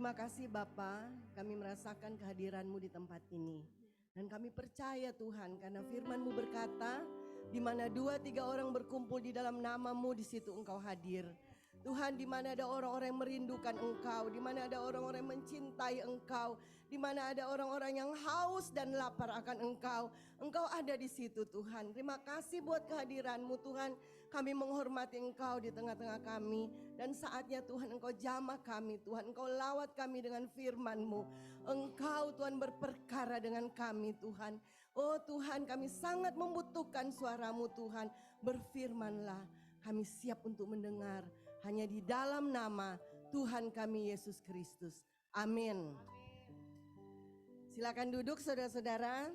Terima kasih Bapa, kami merasakan kehadiran-Mu di tempat ini. Dan kami percaya Tuhan, karena firman-Mu berkata, di mana 2-3 orang berkumpul di dalam nama-Mu, di situ Engkau hadir. Tuhan, di mana ada orang-orang yang merindukan Engkau, di mana ada orang-orang yang mencintai Engkau, di mana ada orang-orang yang haus dan lapar akan Engkau, Engkau ada di situ Tuhan. Terima kasih buat kehadiran-Mu Tuhan. Kami menghormati Engkau di tengah-tengah kami. Dan saatnya Tuhan Engkau jamah kami Tuhan. Engkau lawat kami dengan firman-Mu. Engkau Tuhan berperkara dengan kami Tuhan. Oh Tuhan, kami sangat membutuhkan suara-Mu Tuhan. Berfirmanlah, kami siap untuk mendengar. Hanya di dalam nama Tuhan kami Yesus Kristus. Amin. Silakan duduk saudara-saudara.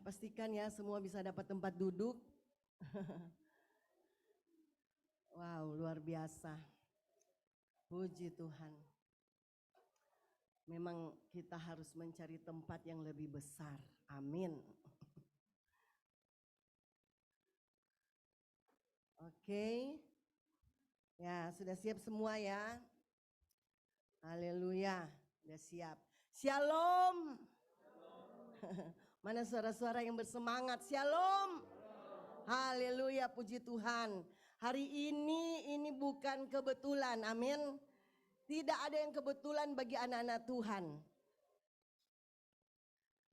Pastikan ya semua bisa dapat tempat duduk. Wow, luar biasa. Puji Tuhan. Memang kita harus mencari tempat yang lebih besar. Amin. Oke. Ya, sudah siap semua ya. Haleluya, sudah siap. Shalom. Mana suara-suara yang bersemangat? Shalom. Haleluya, puji Tuhan. Hari ini bukan kebetulan, amin. Tidak ada yang kebetulan bagi anak-anak Tuhan.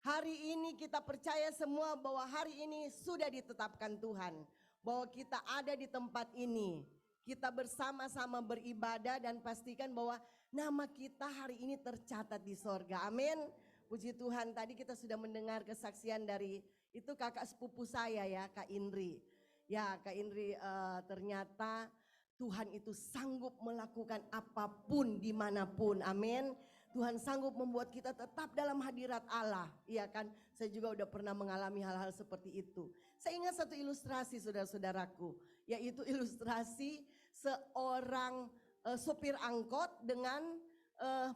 Hari ini kita percaya semua bahwa hari ini sudah ditetapkan Tuhan. Bahwa kita ada di tempat ini. Kita bersama-sama beribadah dan pastikan bahwa nama kita hari ini tercatat di sorga. Amin. Puji Tuhan, tadi kita sudah mendengar kesaksian dari itu kakak sepupu saya ya, Kak Indri. Ya, Kak Indri ternyata Tuhan itu sanggup melakukan apapun dimanapun. Amin. Tuhan sanggup membuat kita tetap dalam hadirat Allah. Iya kan, saya juga udah pernah mengalami hal-hal seperti itu. Saya ingat satu ilustrasi saudara-saudaraku. Yaitu ilustrasi seorang sopir angkot dengan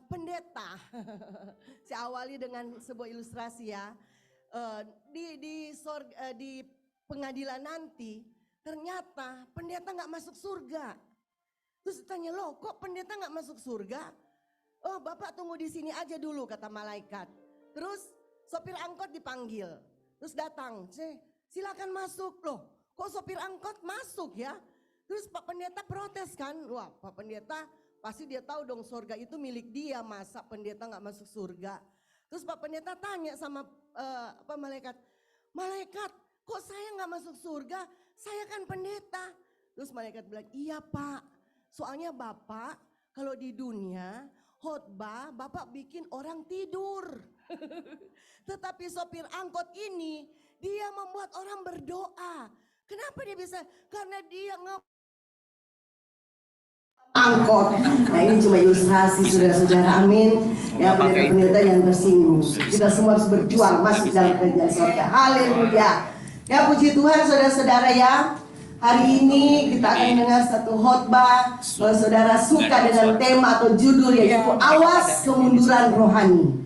pendeta. Saya awali dengan sebuah ilustrasi ya. Di pengadilan nanti ternyata pendeta gak masuk surga. Terus tanya, loh kok pendeta gak masuk surga? Oh Bapak tunggu di sini aja dulu kata malaikat. Terus sopir angkot dipanggil. Terus datang, silakan masuk. Loh kok sopir angkot masuk ya? Terus Pak Pendeta protes kan. Wah Pak Pendeta pasti dia tahu dong surga itu milik dia. Masa pendeta gak masuk surga? Terus Pak Pendeta tanya sama malaikat. Malaikat kok saya gak masuk surga? Saya kan pendeta. Terus malaikat bilang, iya Pak. Soalnya Bapak kalau di dunia khotbah Bapak bikin orang tidur. Tetapi sopir angkot ini dia membuat orang berdoa. Kenapa dia bisa? Karena dia angkot. Nah ini cuma ilustrasi saudara-saudara, amin. Ya pendeta-pendeta yang tersinggung. Kita semua harus berjuang masuk dalam kerajaan surga. Haleluya. Ya puji Tuhan saudara-saudara ya. Hari ini kita akan mendengar satu khotbah. Kalau saudara suka dengan tema atau judul yaitu awas kemunduran rohani.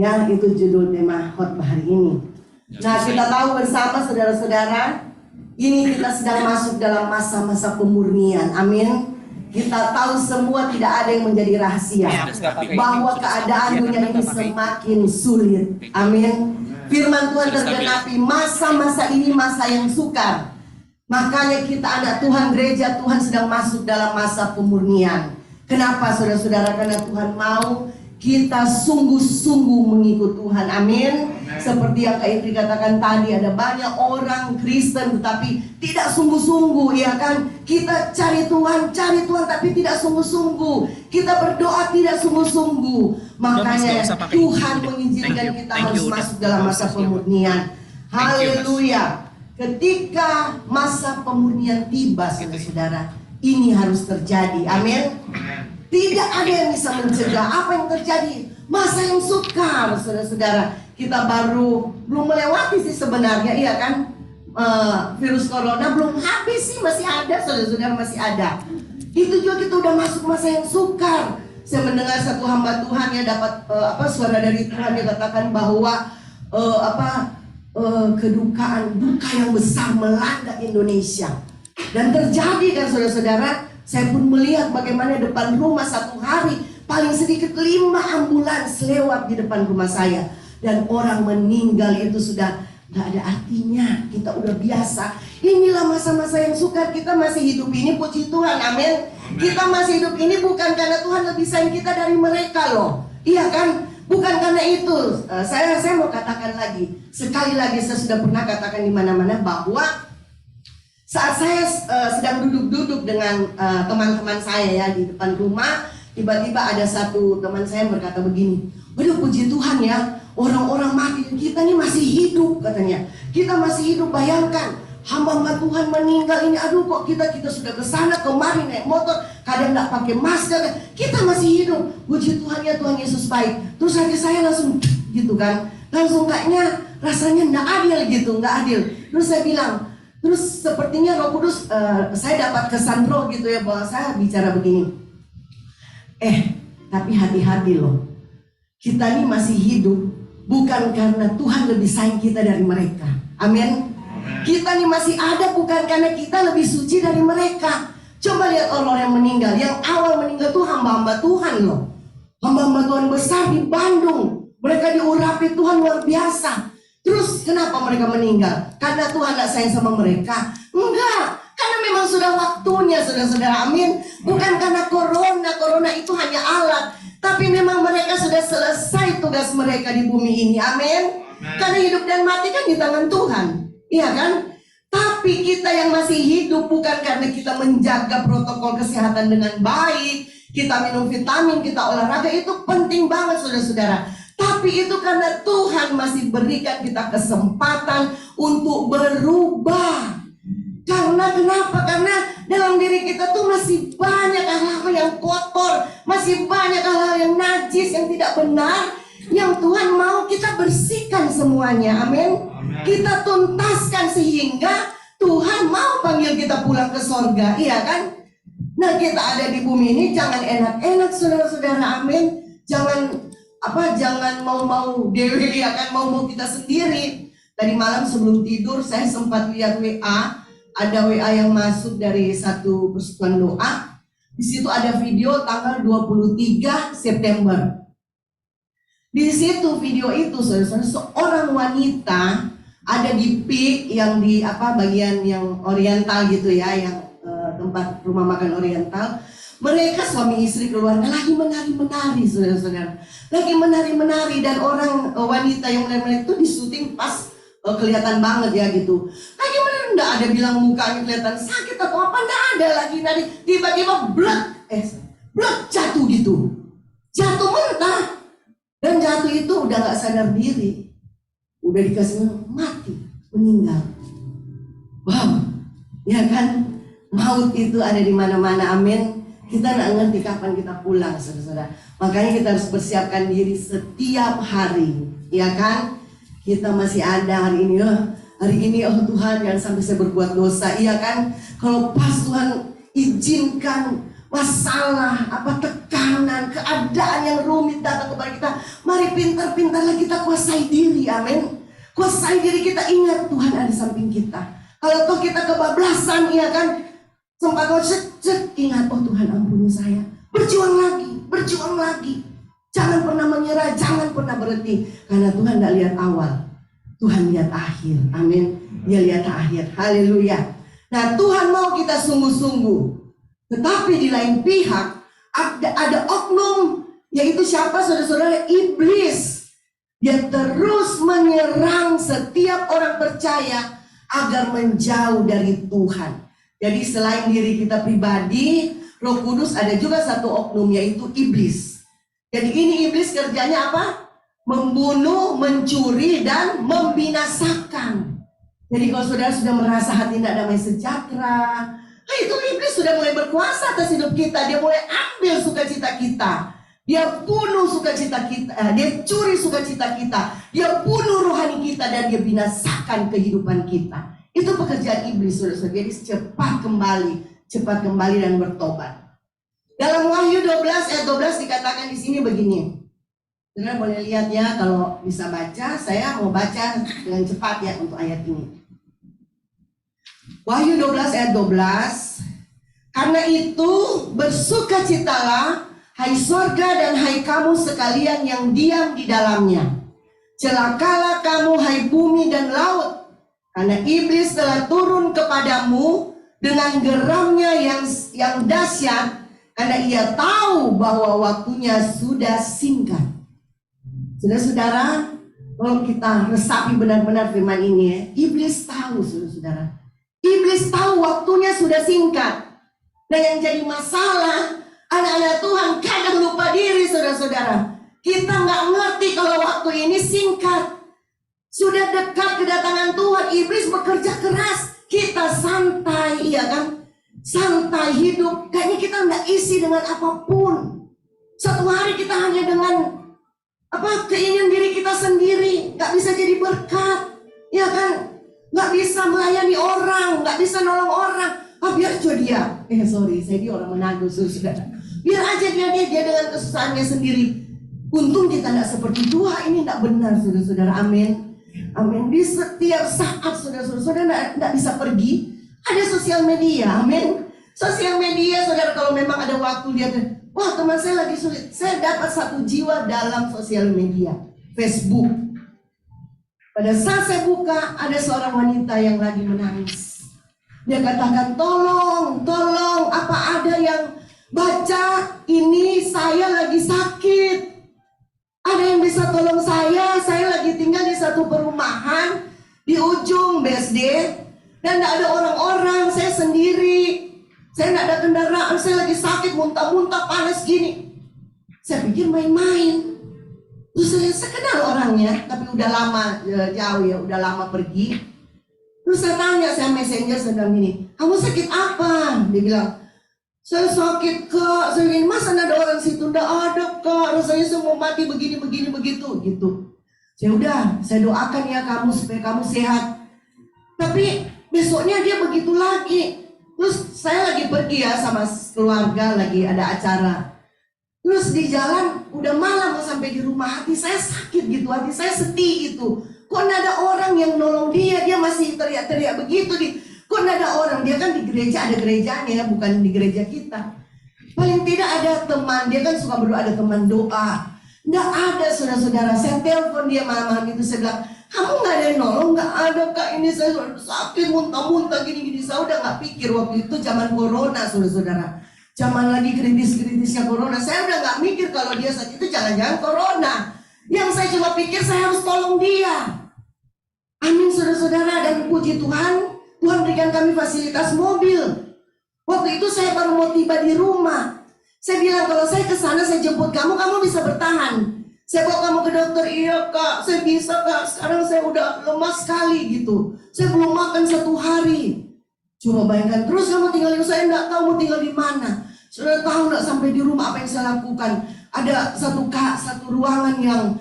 Ya itu judul tema khotbah hari ini. Nah kita tahu bersama saudara-saudara, ini kita sedang masuk dalam masa-masa pemurnian, amin. Kita tahu semua tidak ada yang menjadi rahasia bahwa keadaan dunia ini semakin sulit, amin. Firman Tuhan tergenapi, masa-masa ini masa yang sukar. Makanya kita anak Tuhan, gereja Tuhan sedang masuk dalam masa pemurnian. Kenapa saudara-saudara? Karena Tuhan mau kita sungguh-sungguh mengikut Tuhan, amin. Seperti yang Kak Indri katakan tadi, ada banyak orang Kristen tetapi tidak sungguh-sungguh, ya kan? Kita cari Tuhan tapi tidak sungguh-sungguh. Kita berdoa tidak sungguh-sungguh. Makanya Tuhan mengizinkan kita harus masuk dalam masa pemurnian. Haleluya. Ketika masa pemurnian tiba saudara-saudara, ini harus terjadi, amin. Tidak ada yang bisa mencegah apa yang terjadi. Masa yang sukar saudara-saudara. Kita belum melewati sih sebenarnya, iya kan? Virus corona belum habis sih, masih ada saudara-saudara, masih ada. Itu juga kita udah masuk masa yang sukar. Saya mendengar satu hamba Tuhan ya dapat suara dari Tuhan, dia katakan bahwa duka yang besar melanda Indonesia. Dan terjadi kan saudara-saudara, saya pun melihat bagaimana depan rumah satu hari paling sedikit 5 ambulans lewat di depan rumah saya. Dan orang meninggal itu sudah gak ada artinya, kita udah biasa. Inilah masa-masa yang sukar, kita masih hidup ini, puji Tuhan, amin. Kita masih hidup ini bukan karena Tuhan lebih sayang kita dari mereka loh. Iya kan? Bukan karena itu. Saya mau katakan lagi, sekali lagi saya sudah pernah katakan di mana-mana bahwa saat saya sedang duduk-duduk dengan teman-teman saya ya di depan rumah, tiba-tiba ada satu teman saya berkata begini, waduh puji Tuhan ya, orang-orang mati, kita ini masih hidup katanya. Kita masih hidup, bayangkan hamba-hamba Tuhan meninggal ini, aduh kok kita sudah kesana kemari naik motor, kadang nggak pakai masker, kita masih hidup. Puji Tuhan ya, Tuhan Yesus baik. Terus hati saya langsung gitu kan, langsung kayaknya rasanya nggak adil gitu, nggak adil. Terus saya bilang, terus sepertinya Roh Kudus, saya dapat kesan roh gitu ya, bahwa saya bicara begini, tapi hati-hati loh, kita ini masih hidup bukan karena Tuhan lebih sayang kita dari mereka, amin. Kita nih masih ada bukan karena kita lebih suci dari mereka. Coba lihat orang yang meninggal. Yang awal meninggal tuh hamba-hamba Tuhan loh. Hamba-hamba Tuhan besar di Bandung. Mereka diurapi Tuhan luar biasa. Terus kenapa mereka meninggal? Karena Tuhan gak sayang sama mereka? Enggak. Karena memang sudah waktunya, saudara-saudara, amin. Bukan karena corona itu hanya alat. Tapi memang mereka sudah selesai tugas mereka di bumi ini, amin. Karena hidup dan mati kan di tangan Tuhan. Iya kan? Tapi kita yang masih hidup bukan karena kita menjaga protokol kesehatan dengan baik, kita minum vitamin, kita olahraga, itu penting banget saudara-saudara. Tapi itu karena Tuhan masih berikan kita kesempatan untuk berubah. Karena kenapa? Karena dalam diri kita tuh masih banyak hal-hal yang kotor, masih banyak hal-hal yang najis, yang tidak benar, yang Tuhan mau kita bersihkan semuanya, amin. Kita tuntaskan sehingga Tuhan mau panggil kita pulang ke sorga, iya kan? Nah, kita ada di bumi ini jangan enak-enak saudara-saudara, amin. Jangan mau dewi, ya kan, mau kita sendiri. Tadi malam sebelum tidur saya sempat lihat WA, ada WA yang masuk dari satu persekutuan doa. Di situ ada video tanggal 23 September. Di situ video itu saudara-saudara, seorang wanita ada di PIK yang di bagian yang oriental gitu ya, yang tempat rumah makan oriental. Mereka suami istri keluarga lagi menari-menari saudara-saudara, lagi menari-menari, dan orang wanita yang menari-menari itu disuting pas kelihatan banget ya gitu. Lagi menari, nggak ada bilang mukanya kelihatan sakit atau apa, nggak ada, lagi nari, tiba-tiba blek jatuh gitu, jatuh mentah. Dan jatuh itu udah gak sadar diri, udah dikasih mati, meninggal. Wow, ya kan? Maut itu ada di mana-mana, amin. Kita gak ngerti kapan kita pulang, saudara-saudara. Makanya kita harus persiapkan diri setiap hari, ya kan? Kita masih ada hari ini, oh Tuhan jangan sampai saya berbuat dosa, iya kan? Kalau pas Tuhan izinkan masalah, tekanan, keadaan yang rumit datang kepada kita, mari pintar-pintarlah kita kuasai diri, amin. Kuasai diri kita, ingat Tuhan ada di samping kita. Kalau toh kita kebablasan, iya kan, sempat ingat, oh Tuhan ampuni saya. Berjuang lagi. Jangan pernah menyerah, jangan pernah berhenti. Karena Tuhan gak lihat awal, Tuhan lihat akhir, amin. Dia lihat akhir, haleluya. Nah, Tuhan mau kita sungguh-sungguh. Tetapi di lain pihak ada oknum, yaitu siapa saudara-saudara? Iblis. Dia terus menyerang setiap orang percaya agar menjauh dari Tuhan. Jadi selain diri kita pribadi, Roh Kudus ada juga satu oknum, yaitu iblis. Jadi ini iblis kerjanya apa? Membunuh, mencuri, dan membinasakan. Jadi kalau saudara sudah merasa hati tidak damai sejahtera, itu iblis sudah mulai berkuasa atas hidup kita. Dia mulai ambil sukacita kita. Dia bunuh sukacita kita. Dia curi sukacita kita. Dia bunuh rohani kita dan dia binasakan kehidupan kita. Itu pekerjaan iblis, saudara-saudara. Jadi cepat kembali dan bertobat. Dalam Wahyu 12 ayat 12 dikatakan di sini begini. Saudara boleh lihat ya, kalau bisa baca. Saya mau baca dengan cepat ya untuk ayat ini. Wahyu 12 ayat 12. Karena itu bersukacitalah hai sorga dan hai kamu sekalian yang diam di dalamnya. Celakalah kamu hai bumi dan laut, karena iblis telah turun kepadamu dengan geramnya yang dahsyat, karena ia tahu bahwa waktunya sudah singkat. Saudara-saudara, tolong kita resapi benar-benar firman ini ya. Iblis tahu, saudara-saudara. Iblis tahu waktunya sudah singkat. Nah, yang jadi masalah, anak-anak Tuhan kadang lupa diri, saudara-saudara. Kita nggak ngerti kalau waktu ini singkat. Sudah dekat kedatangan Tuhan, iblis bekerja keras. Kita santai, iya kan? Santai hidup. Kayaknya kita nggak isi dengan apapun. Satu hari kita hanya dengan keinginan diri kita sendiri. Nggak bisa jadi berkat, ya kan? Nggak bisa melayani orang, nggak bisa nolong orang. Biar aja dia. Saya dia orang Manado, saudara. Biar aja dia dengan kesusahannya sendiri. Untung kita tidak seperti itu. Ini tidak benar, saudara-saudara. Amin. Amin. Di setiap saat, saudara-saudara tidak bisa pergi. Ada sosial media. Amin. Sosial media, saudara, kalau memang ada waktu lihat, wah teman saya lagi sulit. Saya dapat 1 jiwa dalam sosial media, Facebook. Pada saat saya buka, ada seorang wanita yang lagi menangis. Dia katakan, tolong, apa ada yang baca ini, saya lagi sakit. Ada yang bisa tolong saya lagi tinggal di satu perumahan di ujung BSD. Dan tidak ada orang-orang, saya sendiri. Saya tidak ada kendaraan, saya lagi sakit, muntah-muntah, panas gini. Saya pikir main-main. Terus saya kenal orangnya, tapi udah lama jauh ya, udah lama pergi. Terus saya tanya, saya messenger sedang gini, kamu sakit apa? Dia bilang, saya sakit kak. Saya bilang, masa ada orang situ? Nggak ada kak, rasanya saya mau mati begini begitu gitu. Saya doakan ya kamu supaya kamu sehat. Tapi besoknya dia begitu lagi. Terus saya lagi pergi ya sama keluarga, lagi ada acara. Terus di jalan udah malam mau sampai di rumah, hati saya sakit gitu, hati saya sedih gitu. Kok nggak ada orang yang nolong dia masih teriak-teriak begitu. Kok nggak ada orang, dia kan di gereja, ada gerejanya, bukan di gereja kita. Paling tidak ada teman, dia kan suka berdoa, ada teman doa. Nggak ada, saudara-saudara. Saya telepon dia malam-malam itu, saya bilang, kamu nggak ada yang nolong? Nggak ada kak, ini saya sakit, muntah-muntah gini-gini. Saya udah nggak pikir waktu itu zaman corona, saudara-saudara. Zaman lagi kritis-kritisnya corona, saya udah nggak mikir kalau dia saat itu jangan-jangan corona. Yang saya cuma pikir saya harus tolong dia. Amin, saudara-saudara. Dan puji Tuhan, Tuhan berikan kami fasilitas mobil. Waktu itu saya baru mau tiba di rumah. Saya bilang kalau saya ke sana saya jemput kamu bisa bertahan. Saya bawa kamu ke dokter. Iya kak, saya bisa kak. Sekarang saya udah lemas sekali gitu. Saya belum makan 1 hari. Coba bayangkan, terus kamu tinggal di, saya nggak tahu mau tinggal di mana. Saudara tahu nggak sampai di rumah apa yang saya lakukan? Ada satu ruangan yang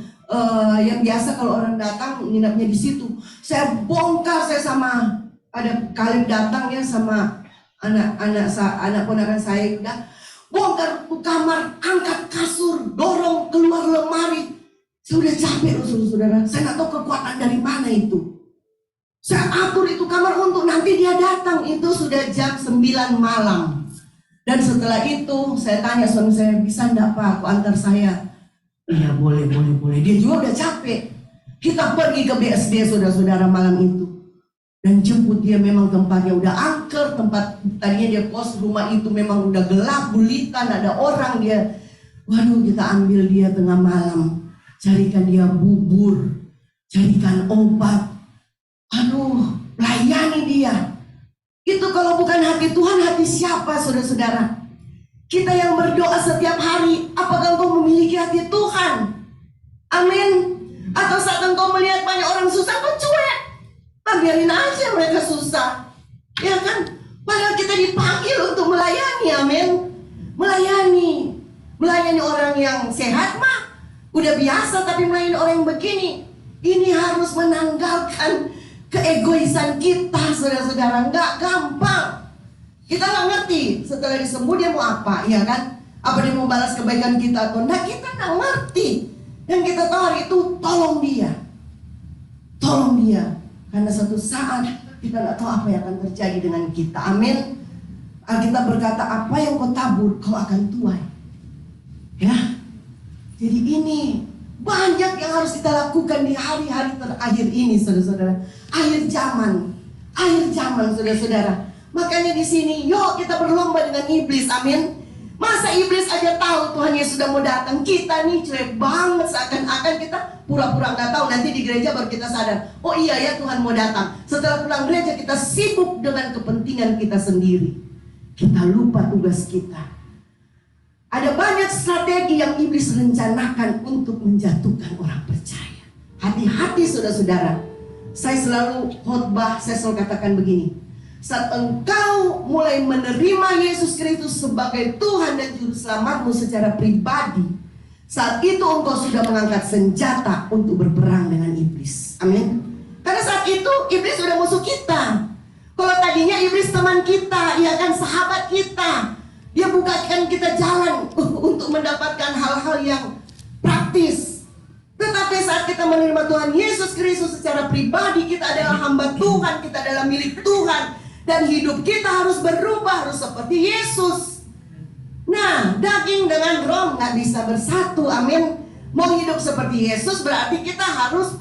biasa kalau orang datang nginapnya di situ. Saya bongkar, saya sama ada kalian datang ya sama anak ponakan saya udah bongkar tuh kamar, angkat kasur, dorong keluar lemari. Saya udah capek loh saudara. Saya nggak tahu kekuatan dari mana itu. Saya atur itu kamar untuk nanti dia datang. Itu sudah jam 9 malam. Dan setelah itu saya tanya suami saya, bisa enggak Pak aku antar saya? Iya boleh. Dia juga udah capek. Kita pergi ke BSD saudara-saudara malam itu. Dan jemput dia, memang tempatnya udah angker. Tempat tadinya dia kos, rumah itu memang udah gelap, gulita, ada orang dia. Waduh, kita ambil dia tengah malam. Carikan dia bubur, carikan obat. Aduh, layani dia. Itu kalau bukan hati Tuhan, hati siapa saudara-saudara? Kita yang berdoa setiap hari, apakah engkau memiliki hati Tuhan? Amin. Atau saat engkau melihat banyak orang susah, kau cuek? Biarin aja mereka susah. Ya kan? Padahal kita dipanggil untuk melayani, amin. Melayani orang yang sehat mah udah biasa, tapi melayani orang yang begini, ini harus menanggalkan keegoisan kita, saudara-saudara. Nggak gampang. Kita nggak ngerti setelah disembuh dia mau apa, ya kan? Apa dia mau balas kebaikan kita atau enggak? Kita nggak ngerti. Yang kita tahu hari itu tolong dia, karena satu saat Kita nggak tahu apa yang akan terjadi dengan kita. Amin. Alkitab berkata, apa yang kau tabur kau akan tuai. Ya. Jadi ini banyak yang harus kita lakukan di hari-hari terakhir ini, saudara-saudara. Akhir zaman, saudara-saudara. Makanya di sini, yuk kita berlomba dengan iblis. Amin. Masa iblis aja tahu Tuhan Yesus sudah mau datang. Kita nih cuek banget, seakan-akan kita pura-pura nggak tahu. Nanti di gereja baru kita sadar, oh iya ya Tuhan mau datang. Setelah pulang gereja kita sibuk dengan kepentingan kita sendiri. Kita lupa tugas kita. Ada banyak strategi yang iblis rencanakan untuk menjatuhkan orang percaya. Hati-hati saudara-saudara. Saya selalu khotbah, saya selalu katakan begini. Saat engkau mulai menerima Yesus Kristus sebagai Tuhan dan Juru Selamatmu secara pribadi, saat itu engkau sudah mengangkat senjata untuk berperang dengan iblis. Amin. Karena saat itu iblis sudah musuh kita. Kalau tadinya iblis teman kita, ya kan, sahabat kita, dia bukakan kita jalan untuk mendapatkan hal-hal yang praktis. Tetapi saat kita menerima Tuhan Yesus Kristus secara pribadi, kita adalah hamba Tuhan, kita adalah milik Tuhan. Dan hidup kita harus berubah, harus seperti Yesus. Nah, daging dengan roh nggak bisa bersatu, amin. Mau hidup seperti Yesus berarti kita harus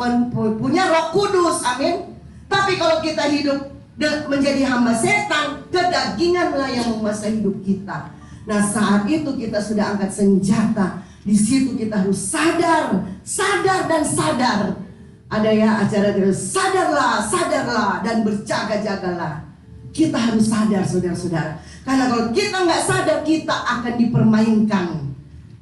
punya Roh Kudus, amin. Tapi kalau kita hidup menjadi hamba setan, kedaginganlah yang menguasai hidup kita. Nah, saat itu kita sudah angkat senjata. Di situ kita harus sadar dan sadar. Ada ya acara terus, sadarlah dan berjaga-jagalah. Kita harus sadar, saudara-saudara. Karena kalau kita nggak sadar, kita akan dipermainkan.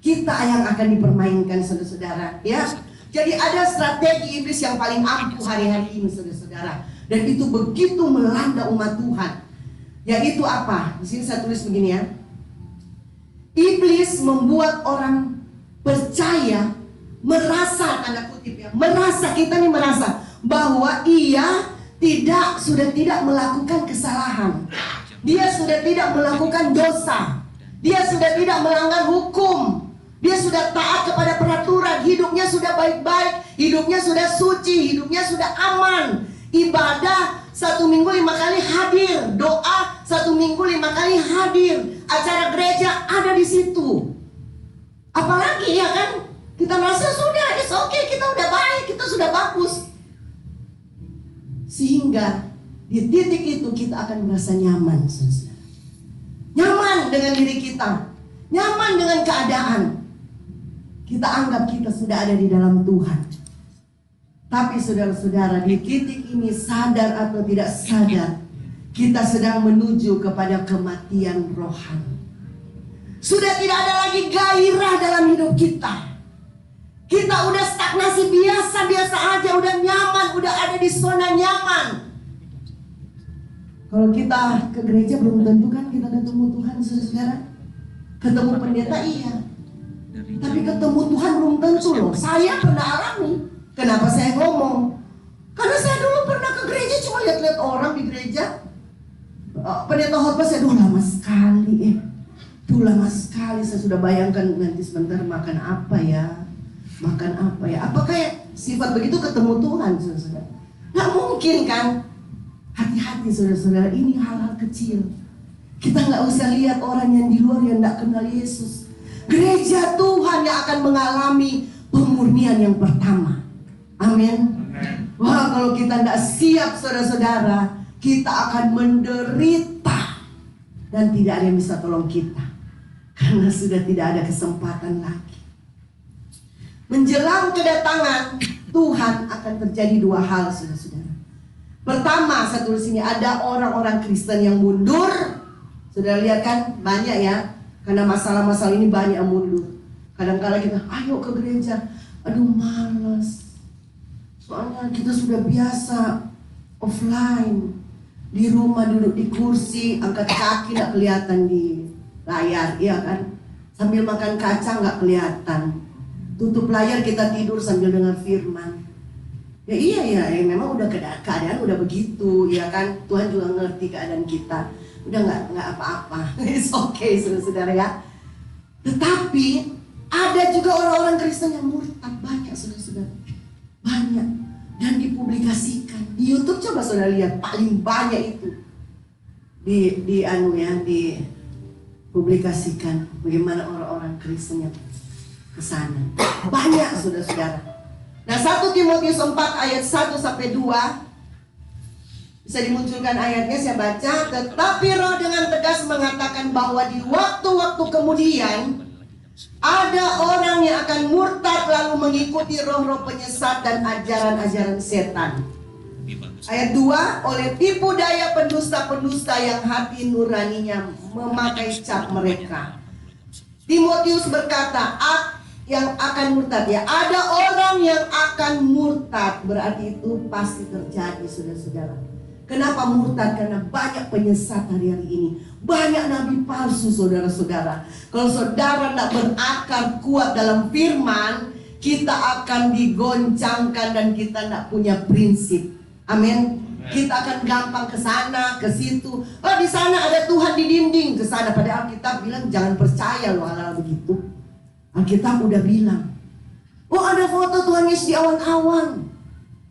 Kita yang akan dipermainkan, saudara-saudara. Ya, jadi ada strategi iblis yang paling ampuh hari-hari ini, saudara-saudara. Dan itu begitu melanda umat Tuhan. Yaitu apa? Di sini saya tulis begini ya. Iblis membuat orang percaya merasa, tanda kutip ya, kita nih merasa bahwa ia sudah tidak melakukan kesalahan. Dia sudah tidak melakukan dosa. Dia sudah tidak melanggar hukum. Dia sudah taat kepada peraturan. Hidupnya sudah baik-baik. Hidupnya sudah suci. Hidupnya sudah aman. Ibadah 1 minggu 5 kali hadir. Doa 1 minggu 5 kali hadir. Acara gereja ada di situ. Apalagi ya kan, kita merasa sudah, it's okay, kita udah baik, kita sudah bagus. Sehingga di titik itu kita akan merasa nyaman, saudara. Nyaman dengan diri kita, nyaman dengan keadaan. Kita anggap kita sudah ada di dalam Tuhan. Tapi saudara-saudara, di titik ini sadar atau tidak sadar, kita sedang menuju kepada kematian rohani. Sudah tidak ada lagi gairah dalam hidup kita. Kita udah stagnasi biasa-biasa aja, udah nyaman, udah ada di zona nyaman. Kalau kita ke gereja belum tentu kan kita ketemu Tuhan, saudara-saudara. Ketemu pendeta iya, tapi ketemu Tuhan belum tentu loh. Saya pernah alami. Kenapa saya ngomong? Karena saya dulu pernah ke gereja, cuma lihat-lihat orang di gereja. Pendeta khotbah saya lama sekali lama sekali. Saya sudah bayangkan nanti sebentar makan apa ya. Apakah sifat begitu ketemu Tuhan, saudara-saudara? Nggak mungkin kan? Hati-hati saudara-saudara, ini hal-hal kecil. Kita nggak usah lihat orang yang di luar yang nggak kenal Yesus. Gereja Tuhan yang akan mengalami pemurnian yang pertama. Amin. Wah, kalau kita nggak siap saudara-saudara, kita akan menderita dan tidak ada yang bisa tolong kita, karena sudah tidak ada kesempatan lagi. Menjelang kedatangan Tuhan akan terjadi 2 hal, saudara-saudara. Pertama, saya tulis ini, ada orang-orang Kristen yang mundur. Saudara lihat kan, banyak ya. Karena masalah-masalah ini banyak yang mundur. Kadang-kadang kita, ayo ke gereja. Aduh malas. Soalnya kita sudah biasa offline. Di rumah duduk di kursi, angkat kaki gak kelihatan di layar, iya kan? Sambil makan kacang gak kelihatan. Tutup layar kita tidur sambil dengar firman. Ya iya memang udah keadaan udah begitu, ya kan? Tuhan juga ngerti keadaan kita. Udah nggak apa-apa. It's okay, saudara-saudara ya. Tetapi ada juga orang-orang Kristen yang murtad, banyak saudara-saudara. Banyak. dan dipublikasikan. Di YouTube coba saudara lihat, paling banyak itu dipublikasikan bagaimana orang-orang Kristen yang ke sana. Banyak saudara-saudara. Nah, 1 Timotius 4 ayat 1 sampai 2 bisa dimunculkan ayatnya, saya baca. Tetapi Roh dengan tegas mengatakan bahwa di waktu-waktu kemudian ada orang yang akan murtad lalu mengikuti roh-roh penyesat dan ajaran-ajaran setan. Ayat 2, oleh tipu daya pendusta-pendusta yang hati nuraninya memakai cap mereka. Timotius berkata, yang akan murtad ya. Ada orang yang akan murtad, berarti itu pasti terjadi saudara-saudara. Kenapa murtad? Karena banyak penyesat hari-hari ini. Banyak nabi palsu saudara-saudara. Kalau saudara tidak berakar kuat dalam firman, kita akan digoncangkan dan kita tidak punya prinsip. Amin. Kita akan gampang ke sana, ke situ. Oh, di sana ada Tuhan di dinding, ke sana. Padahal Alkitab bilang jangan percaya loh hal-hal begitu. Alkitab udah bilang, oh ada foto Tuhan Yesus di awan-awan.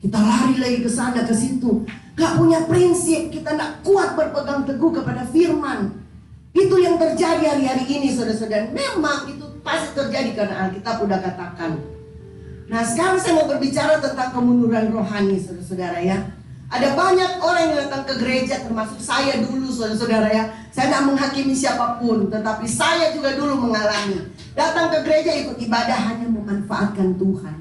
Kita lari lagi ke sana, ke situ. Gak punya prinsip, kita gak kuat berpegang teguh kepada firman. Itu yang terjadi hari-hari ini saudara-saudara. Memang itu pasti terjadi karena Alkitab udah katakan. Nah, sekarang saya mau berbicara tentang kemunduran rohani saudara-saudara ya. Ada banyak orang yang datang ke gereja, termasuk saya dulu saudara-saudara ya. Saya tidak menghakimi siapapun, tetapi saya juga dulu mengalami. Datang ke gereja ikut ibadah hanya memanfaatkan Tuhan.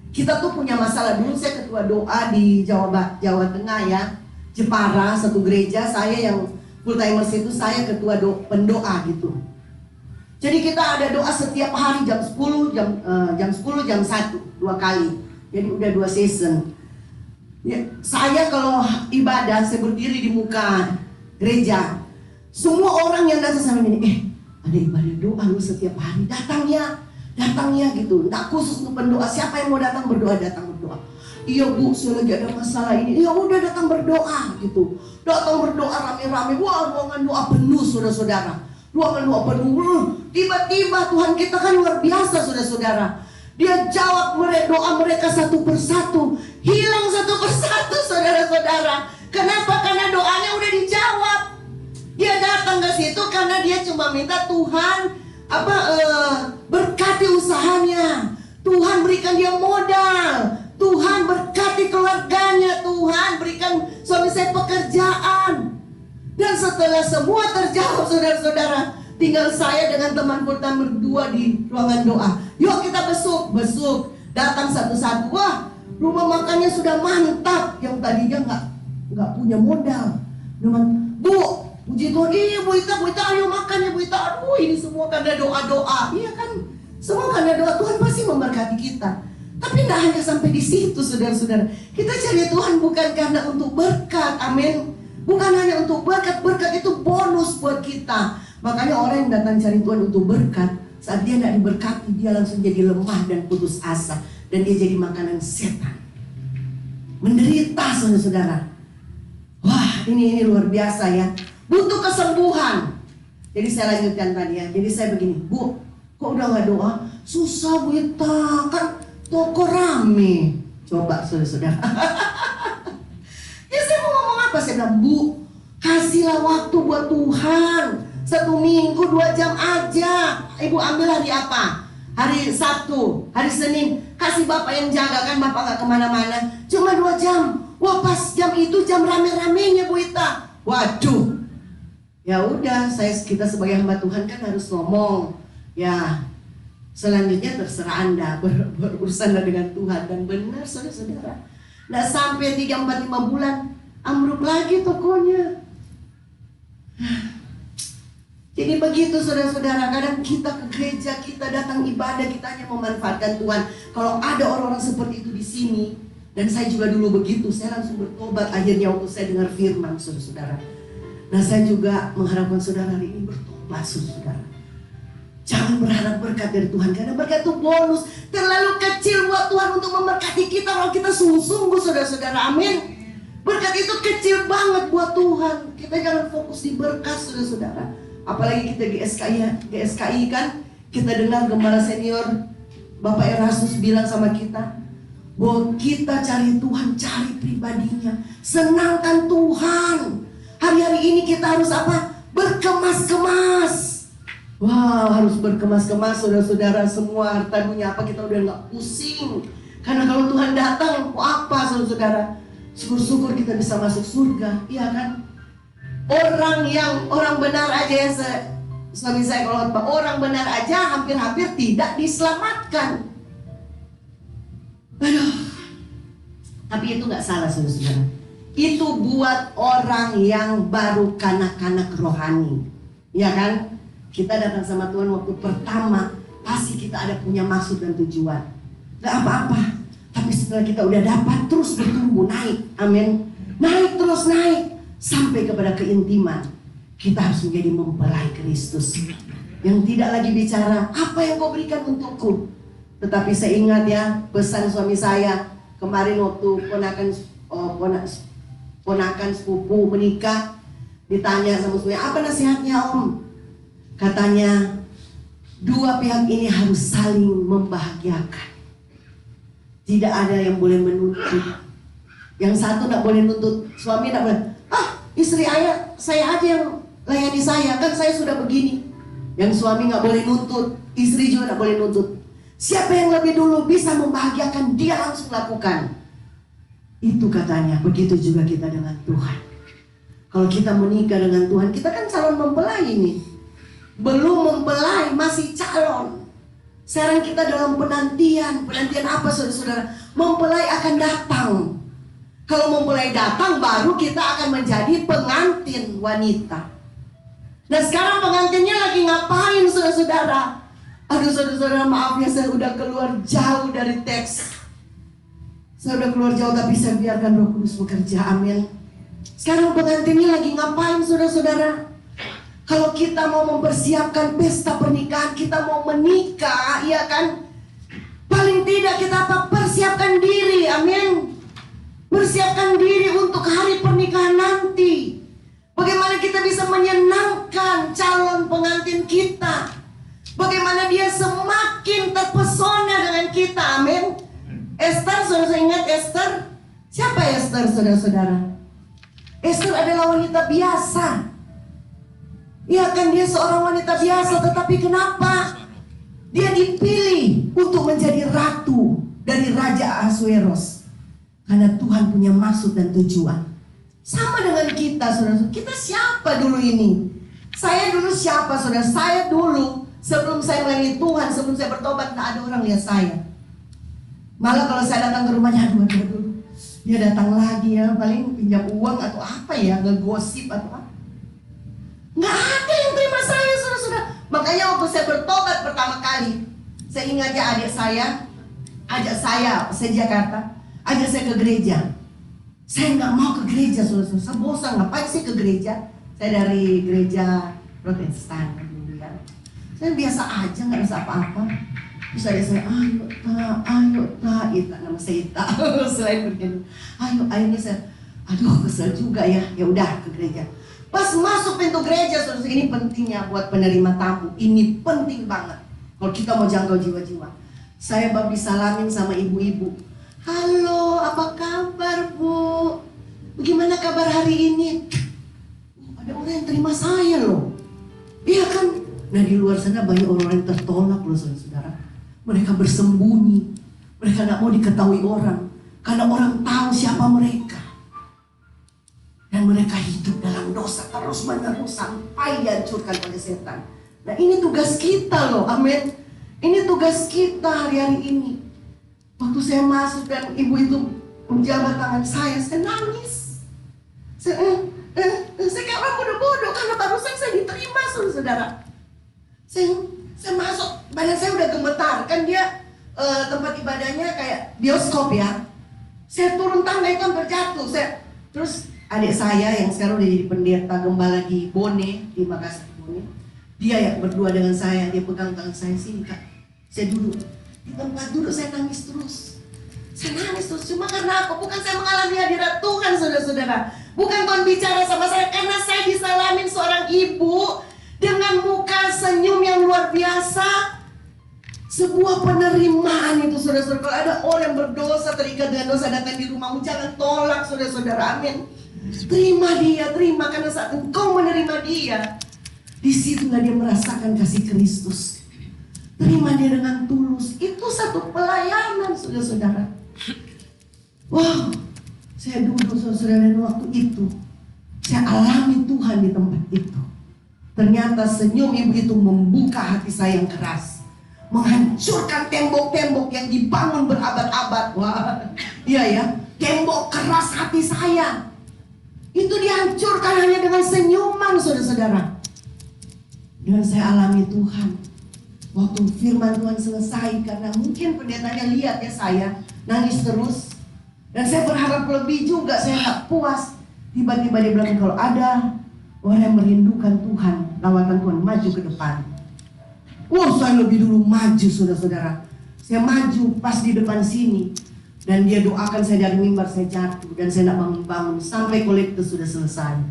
Kita tuh punya masalah. Dulu saya ketua doa di Jawa Tengah ya, Jepara, satu gereja. Saya yang full timers itu saya ketua pendoa gitu. Jadi kita ada doa setiap hari jam 10, jam 10, jam 1, 2 kali. Jadi udah 2 season. Ya, saya kalau ibadah, saya berdiri di muka gereja. Semua orang yang datang sama ini, ada ibadah doa lu setiap hari, datangnya gitu. Nggak khusus untuk pendoa, siapa yang mau datang berdoa, datang berdoa. Iya bu, saya lagi ada masalah ini. Ya udah datang berdoa gitu. Datang berdoa rame-rame. Wah, ruangan doa penuh saudara-saudara. Ruangan doa penuh. Tiba-tiba Tuhan kita kan luar biasa saudara-saudara. Dia jawab doa mereka satu persatu. Hilang satu persatu saudara-saudara. Kenapa? Karena doanya udah dijawab. Dia datang ke situ karena dia cuma minta Tuhan berkati usahanya. Tuhan berikan dia modal. Tuhan berkati keluarganya. Tuhan berikan suami saya pekerjaan. Dan setelah semua terjawab saudara-saudara, tinggal saya dengan teman kita berdua di ruangan doa. Yuk kita besuk. Datang satu-satu. Wah, rumah makannya sudah mantap. Yang tadinya nggak punya modal. Bu, puji Tuhan, iya Bu Ita, ayo makan ya Bu Ita. Aduh, ini semua karena doa-doa. Iya kan, semua karena doa. Tuhan pasti memberkati kita. Tapi tidak hanya sampai di situ saudara-saudara. Kita cari Tuhan bukan karena untuk berkat, amin. Bukan hanya untuk berkat itu bonus buat kita. Makanya orang yang datang cari Tuhan untuk berkat, saat dia tidak diberkati, dia langsung jadi lemah dan putus asa. Dan dia jadi makanan setan. Menderita saudara-saudara. Wah, ini luar biasa ya. Butuh kesembuhan. Jadi saya lanjutkan tadi ya. Jadi saya begini, Bu, kok udah gak doa? Susah Bu Ita, kan toko rame. Coba saudara-saudara. Ya saya mau ngomong apa? Saya bilang, Bu, kasihlah waktu buat Tuhan. 1 minggu 2 jam aja. Ibu ambil hari apa? Hari Sabtu, hari Senin. Kasih Bapak yang jaga, kan Bapak gak kemana-mana. Cuma 2 jam. Wah, pas jam itu jam rame-ramenya Bu Ita. Waduh. Ya udah, kita sebagai hamba Tuhan kan harus ngomong. Ya, selanjutnya terserah Anda, berurusan dengan Tuhan. Dan benar saudara-saudara, nggak sampai 3, 4, 5 bulan ambruk lagi tokonya. Jadi begitu saudara-saudara. Kadang kita ke gereja, kita datang ibadah, kita hanya memanfaatkan Tuhan. Kalau ada orang-orang seperti itu di sini, dan saya juga dulu begitu, saya langsung bertobat akhirnya waktu saya dengar firman saudara-saudara. Nah, saya juga mengharapkan saudara hari ini bertobat saudara. Jangan berharap berkat dari Tuhan, karena berkat itu bonus. Terlalu kecil buat Tuhan untuk memberkati kita kalau kita sungguh-sungguh saudara-saudara, amin. Berkat itu kecil banget buat Tuhan. Kita jangan fokus di berkat saudara-saudara. Apalagi kita GSKI kan, kita dengar gembala senior Bapak Erasmus bilang sama kita, bahwa kita cari Tuhan, cari pribadinya, senangkan Tuhan. Hari-hari ini kita harus apa? Berkemas-kemas. Wow, harus berkemas-kemas saudara-saudara. Semua harta dunia apa kita udah gak pusing. Karena kalau Tuhan datang, mau apa saudara-saudara? Syukur-syukur kita bisa masuk surga, iya kan? Orang benar aja ya, suami saya kalau orang benar aja hampir-hampir tidak diselamatkan. Aduh. Tapi itu gak salah saudara-saudara. Itu buat orang yang baru kanak-kanak rohani, ya kan? Kita datang sama Tuhan waktu pertama, pasti kita ada punya maksud dan tujuan. Gak apa-apa. Tapi setelah kita udah dapat, terus bertumbuh, naik. Amin. Naik terus naik. Sampai kepada keintiman. Kita harus menjadi mempelai Kristus. Yang tidak lagi bicara, apa yang kau berikan untukku. Tetapi saya ingat ya, pesan suami saya. Kemarin waktu ponakan sepupu menikah. Ditanya sama suami, apa nasihatnya om? Katanya, dua pihak ini harus saling membahagiakan. Tidak ada yang boleh menuntut. Yang satu tidak boleh nuntut, suami tidak boleh. Istri saya aja yang layani saya, kan saya sudah begini. Yang suami nggak boleh nuntut, istri juga nggak boleh nuntut. Siapa yang lebih dulu bisa membahagiakan, dia langsung lakukan. Itu katanya. Begitu juga kita dengan Tuhan. Kalau kita menikah dengan Tuhan, kita kan calon mempelai ini. Belum mempelai, masih calon. Sekarang kita dalam penantian. Penantian apa saudara-saudara? Mempelai akan datang. Kalau mempelai datang, baru kita akan menjadi pengantin wanita. Nah sekarang pengantinnya lagi ngapain saudara-saudara? Aduh saudara-saudara, maaf ya, saya udah keluar jauh dari teks. Saya udah keluar jauh, tapi saya biarkan Roh Kudus bekerja. Amin. Sekarang pengantinnya lagi ngapain saudara-saudara? Kalau kita mau mempersiapkan pesta pernikahan, kita mau menikah, iya kan? Paling tidak kita apa? Persiapkan diri, amin. Persiapkan diri untuk hari pernikahan nanti. Bagaimana kita bisa menyenangkan calon pengantin kita. Bagaimana dia semakin terpesona dengan kita, amin. Esther, saudara ingat Esther? Siapa Esther, saudara-saudara? Esther adalah wanita biasa. Ya kan, dia seorang wanita biasa, tetapi kenapa dia dipilih untuk menjadi ratu dari Raja Ahasuerus? Karena Tuhan punya maksud dan tujuan. Sama dengan kita, saudara. Kita siapa dulu ini? Saya dulu siapa, saudara? Saya dulu, sebelum saya melayani Tuhan, sebelum saya bertobat, tak ada orang lihat saya. Malah kalau saya datang ke rumahnya, aduh, dia datang lagi ya, paling pinjam uang atau apa ya, ngegosip atau apa. Nggak ada yang terima saya, saudara-saudara. Makanya waktu saya bertobat pertama kali, saya ingat ya, adik saya ajak saya Jakarta, ajak saya ke gereja. Saya nggak mau ke gereja, saudara-saudara. Saya bosan, ngapain sih ke gereja? Saya dari gereja Protestan dulu ya. Saya biasa aja, nggak rasa apa-apa. Terus ada saya, ayo tak, Ita, nama saya Ita. Selain begini, ayo ini saya, aduh kesel juga ya. Ya udah ke gereja. Pas masuk pintu gereja, saudara, ini pentingnya buat penerima tamu. Ini penting banget kalau kita mau jangkau jiwa-jiwa. Saya babi salamin sama ibu-ibu. Halo, apa kabar bu? Bagaimana kabar hari ini? Ada orang yang terima saya loh. Iya kan? Nah di luar sana banyak orang yang tertolak loh saudara-saudara. Mereka bersembunyi. Mereka gak mau diketahui orang. Karena orang tahu siapa mereka. Dan mereka hidup dalam dosa terus-menerus sampai dihancurkan oleh setan. Nah ini tugas kita loh, amin. Ini tugas kita hari-hari ini. Waktu saya masuk dan ibu itu menjabat tangan saya nangis. Saya kayak orang bodoh-bodoh karena barusan saya diterima saudara. Saya masuk, badan saya udah gemetar. Kan dia tempat ibadahnya kayak bioskop ya. Saya turun tangga itu hampir jatuh. Terus adik saya yang sekarang udah jadi pendeta gembala di Bone, di Makassar Bone, dia yang berdua dengan saya, dia pegang tangan saya, sini kak. Saya duduk di tempat duduk, saya nangis terus. Saya nangis terus, cuma karena apa? Bukan saya mengalami hadirat Tuhan saudara-saudara. Bukan Tuhan bicara sama saya, karena saya disalamin seorang ibu dengan muka senyum yang luar biasa. Sebuah penerimaan itu saudara-saudara. Kalau ada orang yang berdosa, terikat dengan dosa, datang di rumahmu, jangan tolak saudara-saudara. Amin. Terima dia, terima, karena saat engkau menerima dia, disitulah dia merasakan kasih Kristus. Terima dia dengan tulus. Itu satu pelayanan saudara-saudara. Wow, saya duduk saudara-saudara, dan waktu itu saya alami Tuhan di tempat itu. Ternyata senyum ibu itu membuka hati saya yang keras, menghancurkan tembok-tembok yang dibangun berabad-abad. Wah, iya ya, tembok keras hati saya itu dihancurkan hanya dengan senyuman saudara-saudara. Dan saya alami Tuhan. Waktu firman Tuhan selesai, karena mungkin pendetanya lihat ya saya nangis terus, dan saya berharap lebih juga, saya gak puas. Tiba-tiba dia bilang, kalau ada orang yang merindukan Tuhan, lawatan Tuhan, maju ke depan. Saya lebih dulu maju saudara-saudara. Saya maju pas di depan sini, dan dia doakan saya dari mimbar, saya jatuh, dan saya tidak bangun-bangun sampai kolektor sudah selesai.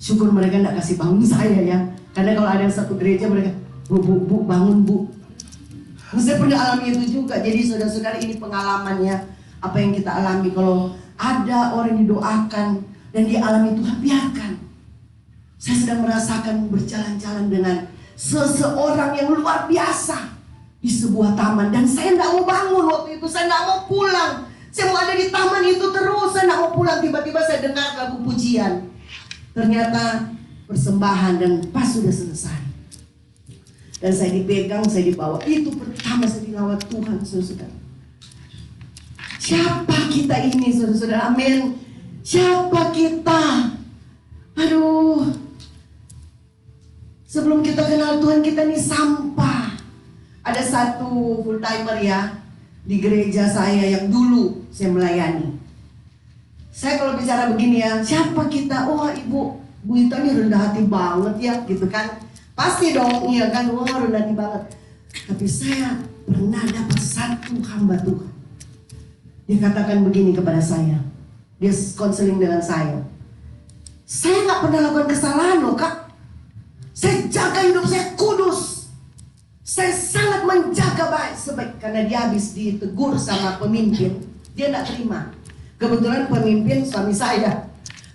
Syukur mereka tidak kasih bangun saya ya, karena kalau ada satu gereja mereka, bu bangun bu. Saya pernah alami itu juga. Jadi saudara-saudara, ini pengalamannya, apa yang kita alami. Kalau ada orang yang didoakan dan dia alami Tuhan, biarkan. Saya sedang merasakan berjalan-jalan dengan seseorang yang luar biasa di sebuah taman, dan saya tidak mau bangun waktu itu, saya tidak mau pulang. Saya mau ada di taman itu terus, saya tidak mau pulang. Tiba-tiba saya dengar lagu pujian, ternyata persembahan, dan pas sudah selesai, dan saya dipegang, saya dibawa. Itu pertama saya dilawat Tuhan saudara-saudara. Siapa kita ini saudara-saudara? Amin. Siapa kita? Aduh, sebelum kita kenal Tuhan, kita ini sampah. Ada satu full timer ya di gereja saya yang dulu saya melayani. Saya kalau bicara begini ya, siapa kita? Oh ibu Ita ini rendah hati banget ya, gitu kan. Pasti dong, iya kan, rendah hati banget. Tapi saya pernah dapat satu hamba Tuhan. Dia katakan begini kepada saya. Dia konseling dengan saya. Saya gak pernah lakukan kesalahan loh kak. Saya jaga hidup saya kudus. Saya sangat menjaga baik sebaik. Karena dia habis ditegur sama pemimpin, dia gak terima. Kebetulan pemimpin suami saya.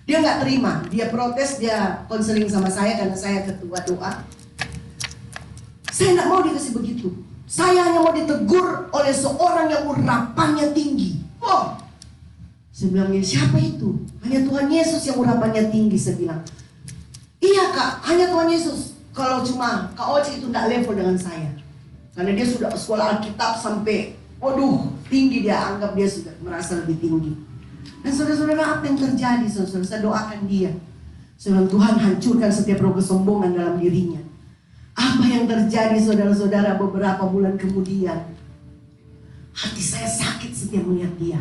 Dia gak terima. Dia protes, dia konseling sama saya karena saya ketua doa. Saya gak mau dikasih begitu. Saya hanya mau ditegur oleh seorang yang urapannya tinggi. Oh, saya bilang, siapa itu? Hanya Tuhan Yesus yang urapannya tinggi. Saya bilang, iya kak, hanya Tuhan Yesus. Kalau cuma Kak Oci itu tidak level dengan saya, karena dia sudah sekolah Alkitab sampai, waduh, tinggi, dia anggap dia sudah merasa lebih tinggi. Dan saudara-saudara, apa yang terjadi saudara? Saya doakan dia. Saya bilang, Tuhan hancurkan setiap roh kesombongan dalam dirinya. Apa yang terjadi saudara-saudara? Beberapa bulan kemudian, hati saya sakit setiap melihat dia.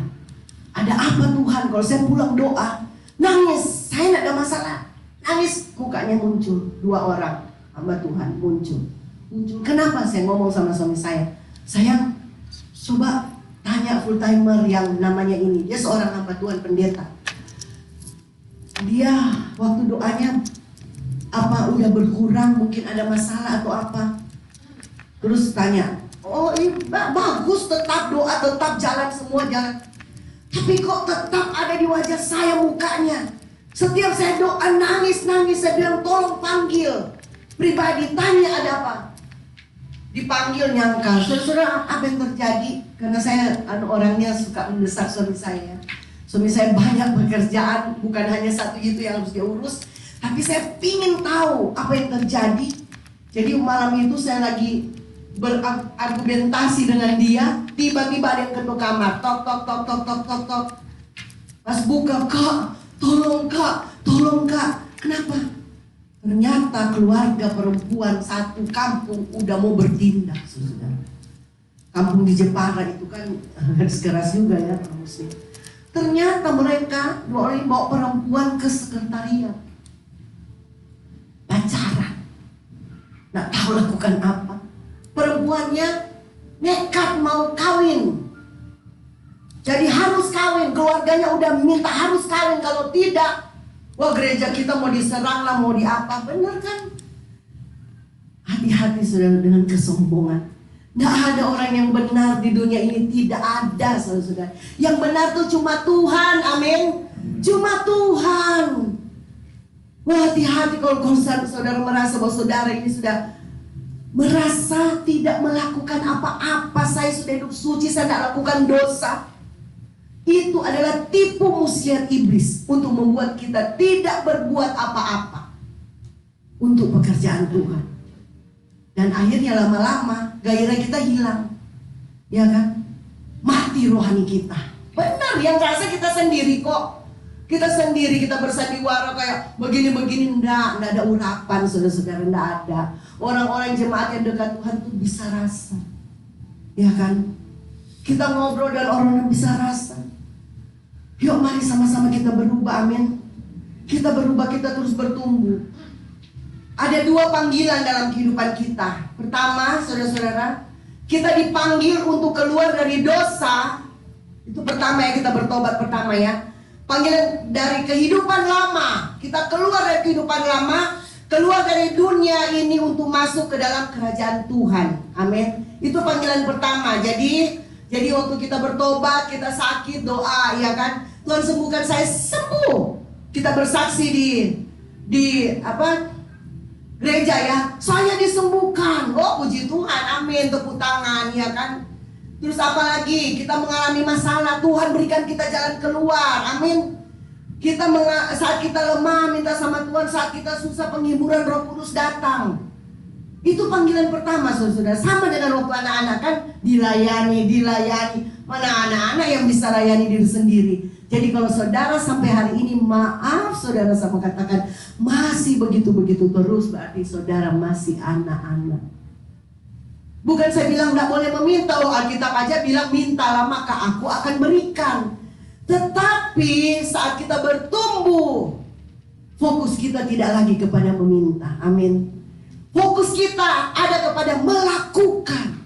Ada apa Tuhan? Kalau saya pulang doa, nangis, saya tidak ada masalah. Nangis, mukanya muncul. 2 orang hamba Tuhan muncul. Kenapa? Saya ngomong sama suami saya, sayang, coba tanya full timer yang namanya ini. Dia seorang hamba Tuhan, pendeta. Dia waktu doanya, apa udah berkurang, mungkin ada masalah atau apa. Terus tanya, oh iya bagus, tetap doa, tetap jalan, semua jalan. Tapi kok tetap ada di wajah saya mukanya. Setiap saya doa nangis, saya bilang tolong panggil pribadi, tanya ada apa. Dipanggil nyangkal. Saudara, apa yang terjadi? Karena saya orangnya suka mendesak suami saya. Suami saya banyak pekerjaan, bukan hanya satu itu yang harus dia urus. Tapi saya pingin tahu apa yang terjadi. Jadi malam itu saya lagi berargumentasi dengan dia. Tiba-tiba ada yang ketuk kamar. Tok, tok, tok, tok, tok, tok, tok. Pas buka, kak, tolong kak, tolong kak. Kenapa? Ternyata keluarga perempuan satu kampung udah mau bertindak, saudara. Kampung di Jepara itu kan keras juga ya, muslim. Ternyata mereka 2 orang bawa perempuan ke sekretariat, pacaran. Nggak tahu lakukan apa. Perempuannya nekat mau kawin. Jadi harus kawin, keluarganya udah minta harus kawin, kalau tidak, wah gereja kita mau diserang lah, mau diapa, bener kan? Hati-hati saudara dengan kesombongan. Nggak ada orang yang benar di dunia ini, tidak ada, saudara-saudara. Yang benar tuh cuma Tuhan, amin. Cuma Tuhan. Wah, hati-hati kalau saudara merasa bahwa saudara ini sudah merasa tidak melakukan apa-apa. Saya sudah hidup suci, saya tidak lakukan dosa. Itu adalah tipu muslihat iblis untuk membuat kita tidak berbuat apa-apa untuk pekerjaan Tuhan. Dan akhirnya lama-lama gairah kita hilang, ya kan? Mati rohani kita. Benar, yang rasa kita sendiri kok. Kita sendiri, kita bersandiwara kayak begini-begini. Enggak ada urapan, saudara-saudara, enggak ada. Orang-orang jemaat yang dekat Tuhan tuh bisa rasa, ya kan? Kita ngobrol dan orang bisa rasa. Yuk mari sama-sama kita berubah, amin. Kita berubah, kita terus bertumbuh. Ada dua panggilan dalam kehidupan kita. Pertama, saudara-saudara, kita dipanggil untuk keluar dari dosa. Itu pertama ya, kita bertobat pertama ya. Panggilan dari kehidupan lama. Kita keluar dari kehidupan lama, keluar dari dunia ini untuk masuk ke dalam kerajaan Tuhan. Amin. Itu panggilan pertama. Jadi waktu kita bertobat, kita sakit, doa, ya kan? Tuhan sembuhkan saya, sembuh. Kita bersaksi di gereja ya, saya disembuhkan. Oh puji Tuhan, amin, tepuk tangan, ya kan. Terus apa lagi? Kita mengalami masalah, Tuhan berikan kita jalan keluar, amin. Saat kita lemah minta sama Tuhan, saat kita susah penghiburan Roh Kudus datang. Itu panggilan pertama, saudara. Sama dengan waktu anak-anak kan dilayani. Mana anak-anak yang bisa layani diri sendiri. Jadi kalau saudara sampai hari ini, maaf saudara, sama katakan masih begitu-begitu terus, berarti saudara masih anak-anak. Bukan saya bilang tidak boleh meminta, Alkitab aja bilang mintalah maka aku akan berikan. Tetapi saat kita bertumbuh, fokus kita tidak lagi kepada meminta, amin. Fokus kita ada kepada melakukan,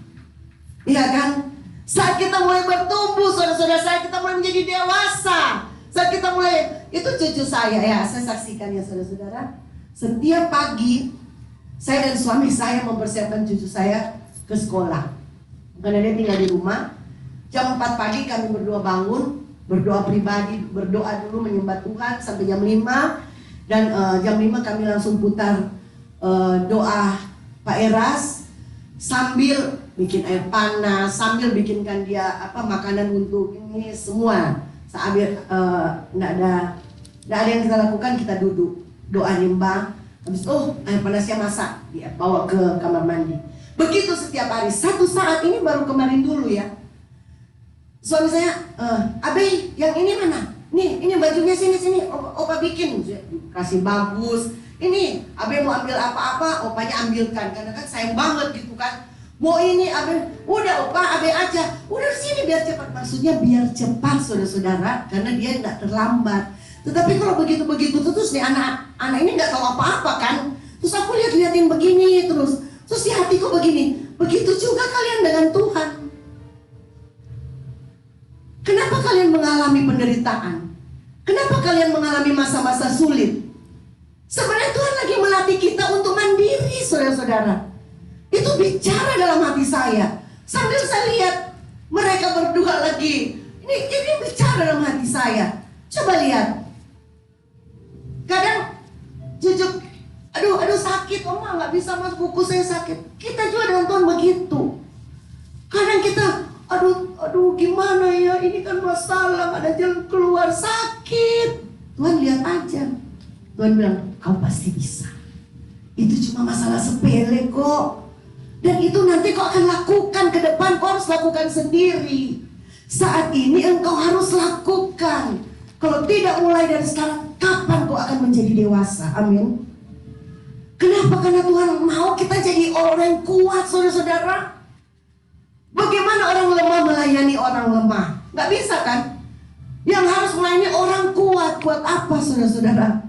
ya kan? Saat kita mulai bertumbuh, saudara-saudara, saat kita mulai menjadi dewasa, saat kita mulai, itu cucu saya ya, saya saksikan ya saudara-saudara. Setiap pagi, saya dan suami saya mempersiapkan cucu saya ke sekolah. Karena dia tinggal di rumah. Jam 4 pagi kami berdua bangun, berdoa pribadi, berdoa dulu menyembah Tuhan sampai jam 5. Dan jam 5 kami langsung putar doa Pak Eras sambil bikin air panas, sambil bikinkan dia makanan untuk ini semua. Sambil nggak ada yang kita lakukan, kita duduk doa nyembah. Habis air panasnya masak, dia bawa ke kamar mandi. Begitu setiap hari. Satu saat ini baru kemarin dulu ya, suami saya, Abe yang ini mana? Nih, ini bajunya sini, opa bikin, kasih bagus. Ini Abe mau ambil apa-apa, opanya ambilkan, karena kan sayang banget gitu kan. Mau ini Abe, udah opa Abe aja, udah sini biar cepat. Maksudnya biar cepat saudara-saudara, karena dia nggak terlambat. Tetapi kalau begitu-begitu terus nih anak ini nggak tahu apa-apa kan. Terus aku liatin begini terus di hatiku begini. Begitu juga kalian dengan Tuhan. Kenapa kalian mengalami penderitaan? Kenapa kalian mengalami masa-masa sulit? Sebenarnya Tuhan lagi melatih kita untuk mandiri, saudara-saudara. Itu bicara dalam hati saya. Sambil saya lihat mereka berdua lagi. Ini bicara dalam hati saya. Coba lihat. Kadang Jujuk, aduh sakit, Oma nggak bisa masuk, buku saya sakit. Kita juga dengan Tuhan begitu. Kadang kita, aduh gimana ya, ini kan masalah, ada jalan keluar, sakit. Tuhan lihat aja. Tuhan bilang, kau pasti bisa. Itu cuma masalah sepele kok. Dan itu nanti kau akan lakukan ke depan, kau harus lakukan sendiri. Saat ini engkau harus lakukan. Kalau tidak mulai dari sekarang, kapan kau akan menjadi dewasa? Amin. Kenapa? Karena Tuhan mau kita jadi orang yang kuat, saudara-saudara. Bagaimana orang lemah melayani orang lemah? Gak bisa kan? Yang harus melayani orang kuat. Kuat apa, saudara-saudara?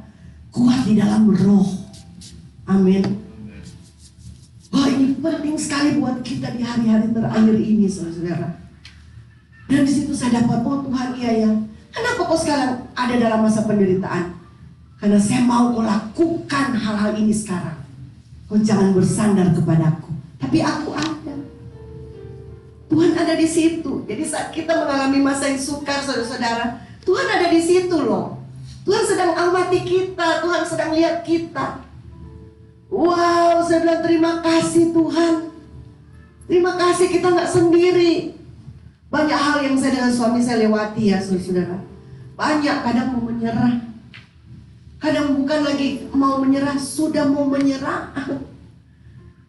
Kuat di dalam roh. Amin. Wah, ini penting sekali buat kita di hari-hari terakhir ini, saudara-saudara. Dan di situ saya dapat, Tuhan, iya ya. Kenapa kau sekarang ada dalam masa penderitaan? Karena saya mau kau lakukan hal-hal ini sekarang. Kau jangan bersandar kepadaku, tapi aku ada. ada di situ. Jadi saat kita mengalami masa yang sukar, saudara-saudara, Tuhan ada di situ loh. Tuhan sedang amati kita, Tuhan sedang lihat kita. Wow, saya bilang terima kasih Tuhan. Terima kasih kita nggak sendiri. Banyak hal yang saya dengan suami saya lewati ya saudara. Banyak, kadang mau menyerah. Kadang bukan lagi mau menyerah, sudah mau menyerah.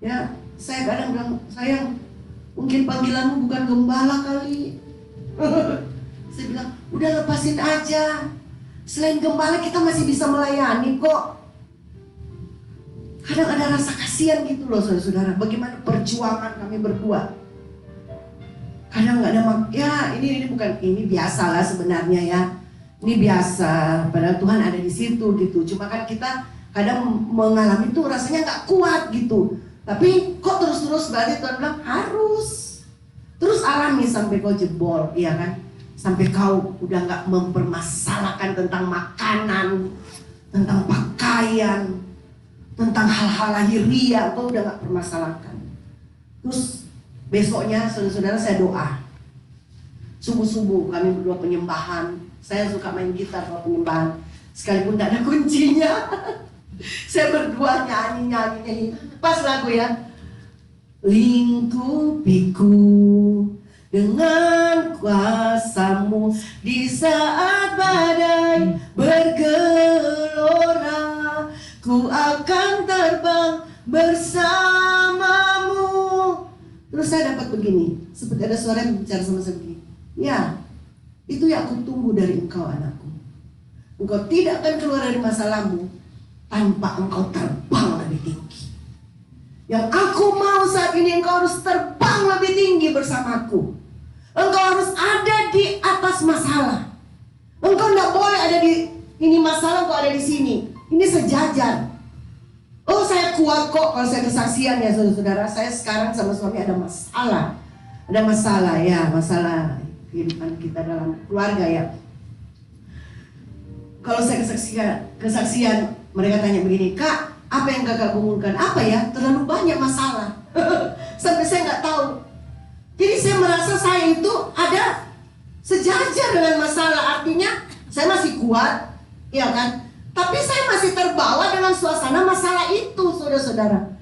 Ya, saya kadang bilang, sayang, mungkin panggilanmu bukan gembala kali. Saya bilang, udah lepasin aja. Selain gembala kita masih bisa melayani kok. Kadang ada rasa kasihan gitu loh saudara-saudara. Bagaimana perjuangan kami berdua. Kadang nggak ada ya ini bukan, ini biasa lah sebenarnya ya. Ini biasa. Padahal Tuhan ada di situ gitu. Cuma kan kita kadang mengalami itu rasanya nggak kuat gitu. Tapi kok terus-terus berarti Tuhan bilang harus. Terus alami sampai kau jebol, iya kan? Sampai kau udah nggak mempermasalahkan tentang makanan, tentang pakaian, tentang hal-hal lahiriah, kau udah gak permasalahkan. Terus besoknya saudara-saudara saya doa. Subuh-subuh kami berdua penyembahan. Saya suka main gitar kalau penyembahan, sekalipun gak ada kuncinya. Saya berdua nyanyi. Pas lagu ya. Lingkupiku dengan kuasa-Mu di saat badai bergelora. Ku akan terbang bersamamu. Terus saya dapat begini, seperti ada suara yang bicara sama saya begini. Ya, itu yang aku tunggu dari engkau anakku. Engkau tidak akan keluar dari masalahmu tanpa engkau terbang lebih tinggi. Yang aku mau saat ini, engkau harus terbang lebih tinggi bersamaku. Engkau harus ada di atas masalah. Engkau tidak boleh ada di ini masalah, engkau ada di sini. Ini sejajar. Oh, saya kuat kok kalau saya kesaksian ya saudara-saudara. Saya sekarang sama suami ada masalah. Ada masalah ya, masalah kehidupan kita dalam keluarga ya. Kalau saya kesaksian, mereka tanya begini, Kak, apa yang kakak gumulkan? Apa ya? Terlalu banyak masalah. Sampai saya nggak tahu. Jadi saya merasa saya itu ada sejajar dengan masalah. Artinya saya masih kuat, ya kan? Tapi saya masih terbawa dengan suasana masalah itu, saudara-saudara.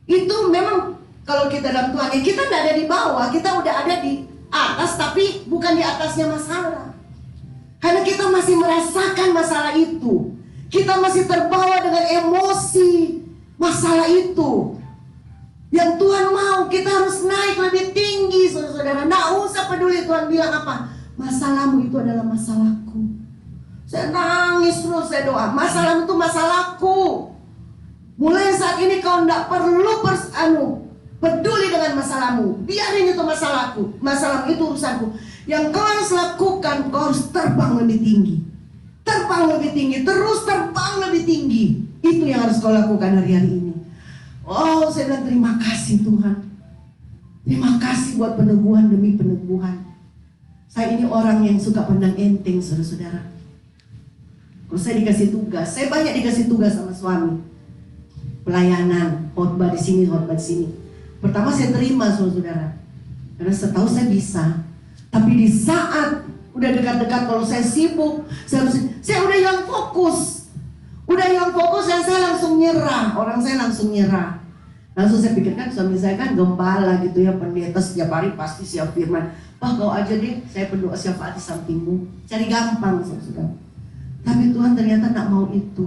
Itu memang kalau kita dalam Tuhan, ya kita tidak ada di bawah, kita udah ada di atas, tapi bukan di atasnya masalah. Karena kita masih merasakan masalah itu. Kita masih terbawa dengan emosi masalah itu. Yang Tuhan mau, kita harus naik lebih tinggi, saudara-saudara. Nggak usah peduli Tuhan bilang apa. Masalahmu itu adalah masalahku. Saya nangis terus, saya doa. Masalahmu itu masalahku. Mulai saat ini kau tidak perlu peduli dengan masalahmu. Biarin itu masalahku. Masalahmu itu urusanku. Yang kau harus lakukan, kau harus terbang lebih tinggi. Terbang lebih tinggi, terus terbang lebih tinggi. Itu yang harus kau lakukan hari-hari ini. Oh, saya bilang terima kasih Tuhan. Terima kasih buat peneguhan demi peneguhan. Saya ini orang yang suka pandang enteng, saudara-saudara. Kalau saya dikasih tugas, saya banyak dikasih tugas sama suami. Pelayanan, khotbah di sini, khotbah di sini. Pertama saya terima, saudara-saudara. Karena setahu saya bisa. Tapi di saat udah dekat-dekat, kalau saya sibuk, saya udah hilang fokus. Udah hilang fokus dan saya langsung nyerah. Orang saya langsung nyerah. Langsung saya pikirkan, suami saya kan gembala gitu ya, pendeta setiap hari pasti siap firman. Wah, kau aja deh, saya berdoa syafaat di sampingmu. Cari gampang, saudara. Tapi Tuhan ternyata tidak mau itu.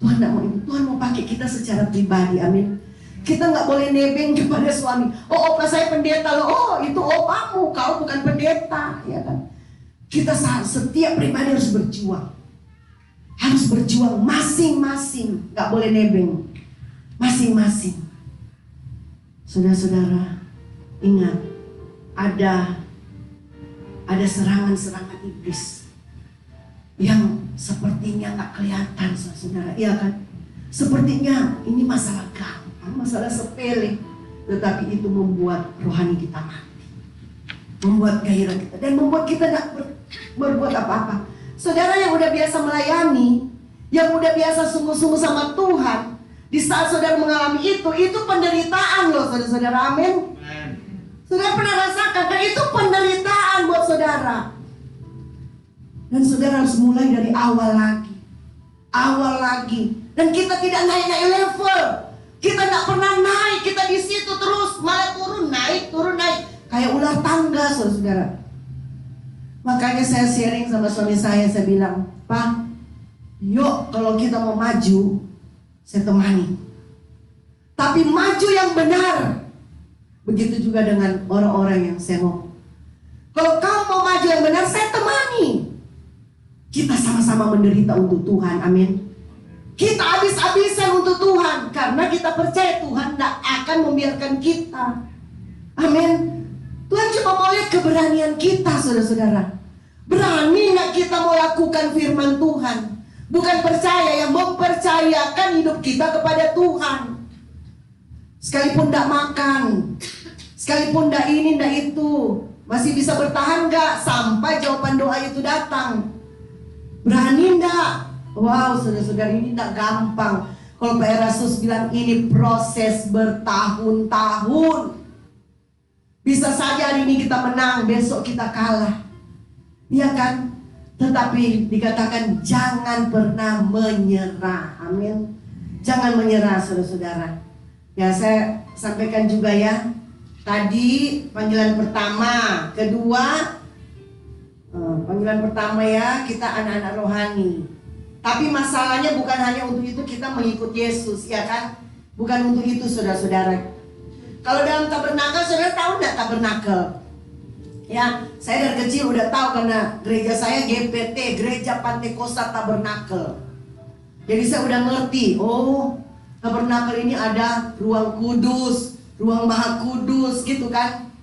Tuhan tidak mau itu. Tuhan mau pakai kita secara pribadi, amin. Kita nggak boleh nebeng kepada suami. Oh, opa saya pendeta loh. Oh, itu opamu, kau bukan pendeta, ya kan? Kita setiap pribadi harus berjuang. Harus berjuang masing-masing, nggak boleh nebeng. Masing-masing. Saudara-saudara, ingat, ada serangan-serangan iblis yang sepertinya nggak kelihatan, saudara, iya kan? Sepertinya ini masalah gampang, masalah sepele, tetapi itu membuat rohani kita mati, membuat gairah kita, dan membuat kita nggak berbuat apa-apa. Saudara yang udah biasa melayani, yang udah biasa sungguh-sungguh sama Tuhan, di saat saudara mengalami itu penderitaan loh, saudara-saudara, amin. Saudara pernah rasakan, dan itu penderitaan buat saudara. Dan saudara harus mulai dari awal lagi. Awal lagi. Dan kita tidak naik-naik level. Kita tidak pernah naik. Kita di situ terus. Malah turun naik. Kayak ular tangga, saudara. Makanya saya sharing sama suami saya bilang, Pak, yuk kalau kita mau maju, saya temani. Tapi maju yang benar. Begitu juga dengan orang-orang yang saya mau. Kalau kamu mau maju yang benar, saya temani. Kita sama-sama menderita untuk Tuhan, amin. Kita habis-habisan untuk Tuhan, karena kita percaya Tuhan tidak akan membiarkan kita, amin. Tuhan cuma mau lihat keberanian kita, saudara-saudara. Berani nggak kita mau lakukan firman Tuhan? Bukan percaya, yang mempercayakan hidup kita kepada Tuhan. Sekalipun tidak makan, sekalipun tidak ini, tidak itu, masih bisa bertahan nggak sampai jawaban doa itu datang? Berani enggak? Wow, saudara-saudara, ini enggak gampang. Kalau Pak Erastus bilang ini proses bertahun-tahun. Bisa saja hari ini kita menang, besok kita kalah. Iya kan? Tetapi dikatakan jangan pernah menyerah. Amin. Jangan menyerah, saudara-saudara. Ya, saya sampaikan juga ya. Tadi panggilan pertama, kedua, panggilan pertama ya, kita anak-anak rohani. Tapi masalahnya bukan hanya untuk itu kita mengikut Yesus, ya kan? Bukan untuk itu, saudara-saudara. Kalau dalam tabernakel, saudara tahu enggak tabernakel? Ya, saya dari kecil udah tahu karena gereja saya GPT, Gereja Pantekosta Tabernakel. Jadi saya udah ngerti, oh, tabernakel ini ada ruang kudus, ruang maha kudus, gitu kan?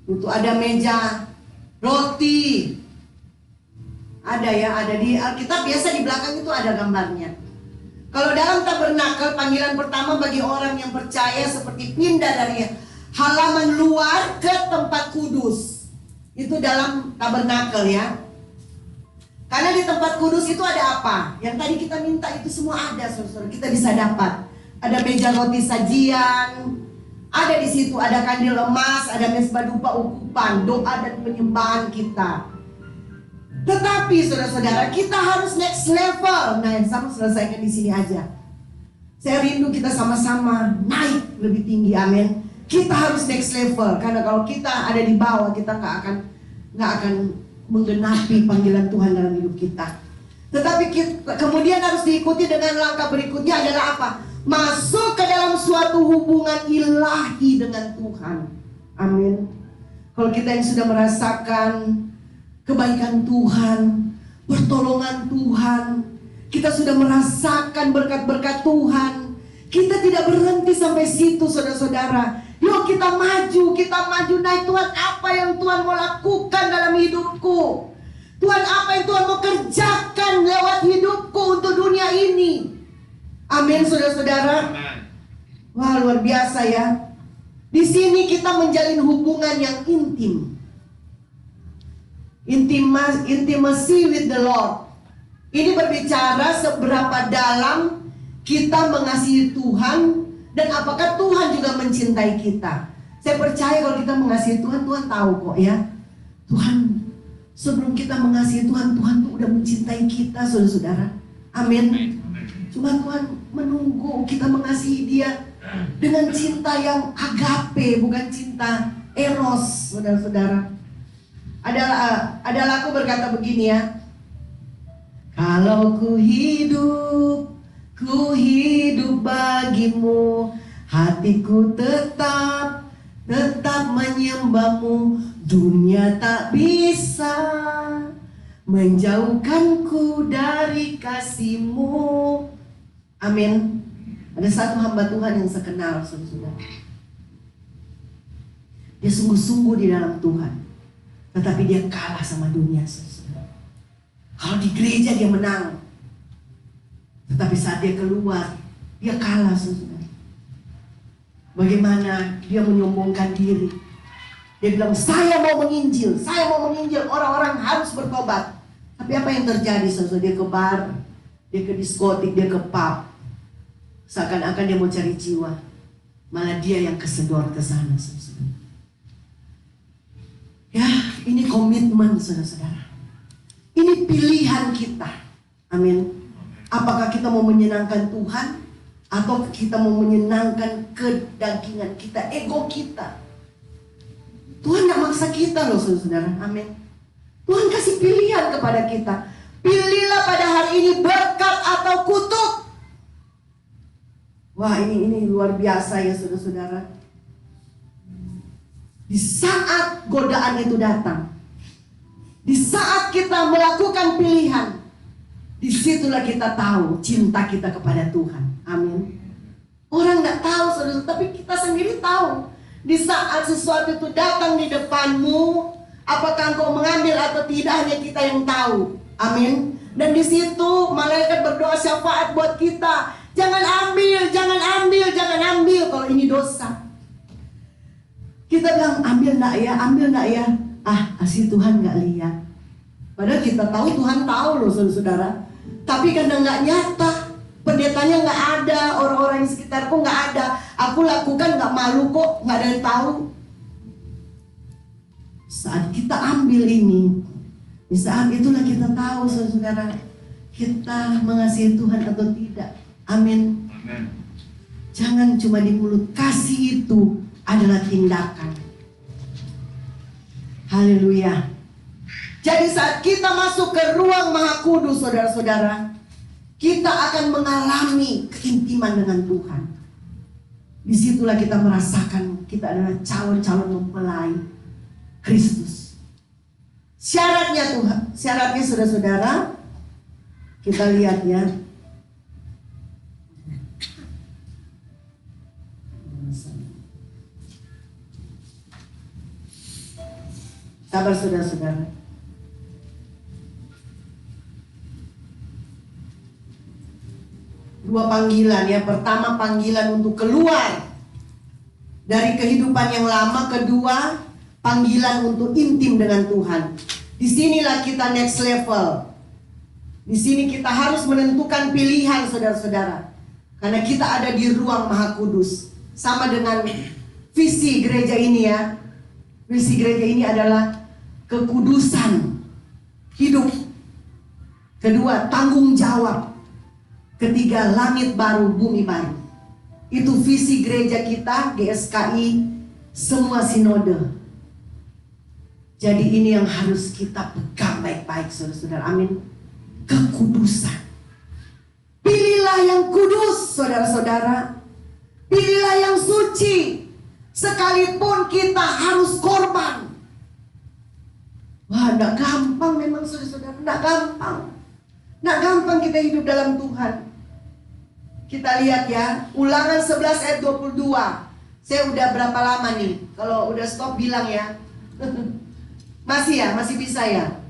Itu ada meja roti. Ada ya, ada di Alkitab biasa di belakang itu ada gambarnya. Kalau dalam tabernakel, panggilan pertama bagi orang yang percaya seperti pindah dari halaman luar ke tempat kudus. Itu dalam tabernakel ya. Karena di tempat kudus itu ada apa? Yang tadi kita minta itu semua ada, saudara. Kita bisa dapat. Ada meja roti sajian, ada di situ, ada kandil emas, ada mesbah dupa ukupan, doa dan penyembahan kita. Tetapi saudara-saudara, kita harus next level. Nah, yang sama selesaikan di sini aja. Saya rindu kita sama-sama naik lebih tinggi, amin. Kita harus next level, karena kalau kita ada di bawah, kita nggak akan menggenapi panggilan Tuhan dalam hidup kita. Tetapi kemudian harus diikuti dengan langkah berikutnya adalah apa? Masuk ke dalam suatu hubungan ilahi dengan Tuhan. Amin. Kalau kita yang sudah merasakan kebaikan Tuhan, pertolongan Tuhan, kita sudah merasakan berkat-berkat Tuhan, kita tidak berhenti sampai situ, saudara-saudara. Yuk kita maju naik. Tuhan, apa yang Tuhan mau lakukan dalam hidupku? Tuhan, apa yang Tuhan mau kerjakan lewat hidupku untuk dunia ini? Amin, saudara-saudara. Wah, luar biasa ya. Di sini kita menjalin hubungan yang intim. Intimacy with the Lord. Ini berbicara seberapa dalam kita mengasihi Tuhan dan apakah Tuhan juga mencintai kita. Saya percaya kalau kita mengasihi Tuhan, Tuhan tahu kok ya. Tuhan, sebelum kita mengasihi Tuhan, Tuhan tuh udah mencintai kita, saudara-saudara. Amin. Cuma Tuhan menunggu kita mengasihi Dia dengan cinta yang agape, bukan cinta eros, saudara-saudara. Ada lagu berkata begini ya. Kalau ku hidup bagimu, hatiku tetap menyembahmu. Dunia tak bisa menjauhkanku dari kasihmu. Amin. Ada satu hamba Tuhan yang saya kenal, saudara. Dia sungguh-sungguh di dalam Tuhan, tetapi dia kalah sama dunia, saudara. Kalau di gereja dia menang, tetapi saat dia keluar, dia kalah, saudara. Bagaimana dia menyombongkan diri. Dia bilang, saya mau menginjil, orang-orang harus bertobat. Tapi apa yang terjadi, saudara? Dia ke bar, dia ke diskotik, dia ke pub. Seakan-akan dia mau cari jiwa, malah dia yang kesedot ke sana, saudara. Ya, ini komitmen saudara-saudara. Ini pilihan kita. Amin. Apakah kita mau menyenangkan Tuhan atau kita mau menyenangkan kedagingan kita, ego kita? Tuhan gak maksa kita loh saudara-saudara. Amin. Tuhan kasih pilihan kepada kita. Pilihlah pada hari ini berkat atau kutuk. Wah, ini luar biasa ya saudara-saudara. Di saat godaan itu datang, di saat kita melakukan pilihan, disitulah kita tahu cinta kita kepada Tuhan. Amin. Orang gak tahu saudara, tapi kita sendiri tahu. Di saat sesuatu itu datang di depanmu, apakah engkau mengambil atau tidak, hanya kita yang tahu. Amin. Dan di situ malaikat berdoa syafaat buat kita. Jangan ambil, jangan ambil, jangan ambil kalau ini dosa. Kita bilang ambil nak ya, ambil nak ya. Asli Tuhan gak lihat. Padahal kita tahu Tuhan tahu loh saudara-saudara. Tapi kadang gak nyata. Pendetanya gak ada, orang-orang di sekitarku gak ada. Aku lakukan gak malu kok, gak ada yang tahu. Saat kita ambil ini, di saat itulah kita tahu saudara-saudara, kita mengasihi Tuhan atau tidak. Amin. Amin. Jangan cuma di mulut, kasih itu adalah tindakan. Haleluya. Jadi saat kita masuk ke ruang Maha Kudus saudara-saudara, kita akan mengalami keintiman dengan Tuhan. Disitulah kita merasakan kita adalah calon-calon mempelai Kristus. Syaratnya Tuhan, syaratnya saudara-saudara, kita lihat ya. Sabar saudara-saudara. Dua panggilan ya. Pertama panggilan untuk keluar dari kehidupan yang lama. Kedua panggilan untuk intim dengan Tuhan. Disinilah kita next level. Di sini kita harus menentukan pilihan saudara-saudara. Karena kita ada di ruang Maha Kudus. Sama dengan visi gereja ini ya. Visi gereja ini adalah kekudusan hidup. Kedua, tanggung jawab. Ketiga, langit baru, bumi baru. Itu visi gereja kita, GSKI, semua sinode. Jadi ini yang harus kita pegang baik-baik saudara-saudara. Amin. Kekudusan. Pilihlah yang kudus saudara-saudara. Pilihlah yang suci. Sekalipun kita harus korban. Wah, gak gampang memang saudara-saudara. Gak gampang. Gak gampang kita hidup dalam Tuhan. Kita lihat ya, Ulangan 11 ayat 22. Saya udah berapa lama nih? Kalau udah stop bilang ya. Masih ya? Masih bisa ya?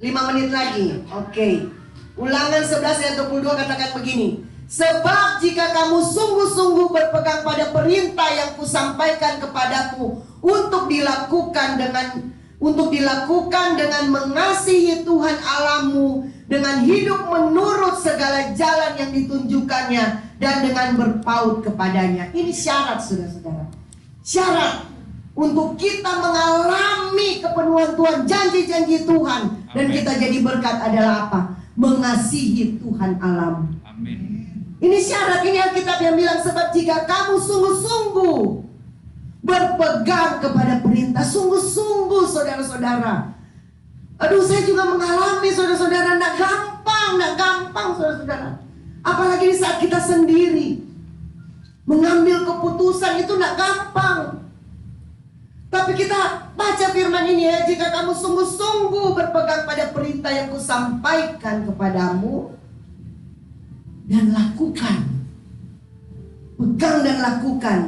5 menit lagi. Oke. Ulangan 11 ayat 22 katakan begini. Sebab jika kamu sungguh-sungguh berpegang pada perintah yang kusampaikan kepadamu untuk dilakukan dengan mengasihi Tuhan Allahmu, dengan hidup menurut segala jalan yang ditunjukkannya, dan dengan berpaut kepadanya. Ini syarat saudara-saudara. Syarat untuk kita mengalami kepenuhan Tuhan, janji-janji Tuhan. Dan kita jadi berkat adalah apa? Mengasihi Tuhan Allahmu. Amin. Ini syarat, ini Alkitab yang bilang, sebab jika kamu sungguh-sungguh berpegang kepada perintah, sungguh-sungguh saudara-saudara. Aduh, saya juga mengalami saudara-saudara, gak gampang saudara-saudara. Apalagi di saat kita sendiri mengambil keputusan itu gak gampang. Tapi kita baca firman ini ya, jika kamu sungguh-sungguh berpegang pada perintah yang kusampaikan kepadamu dan lakukan, pegang dan lakukan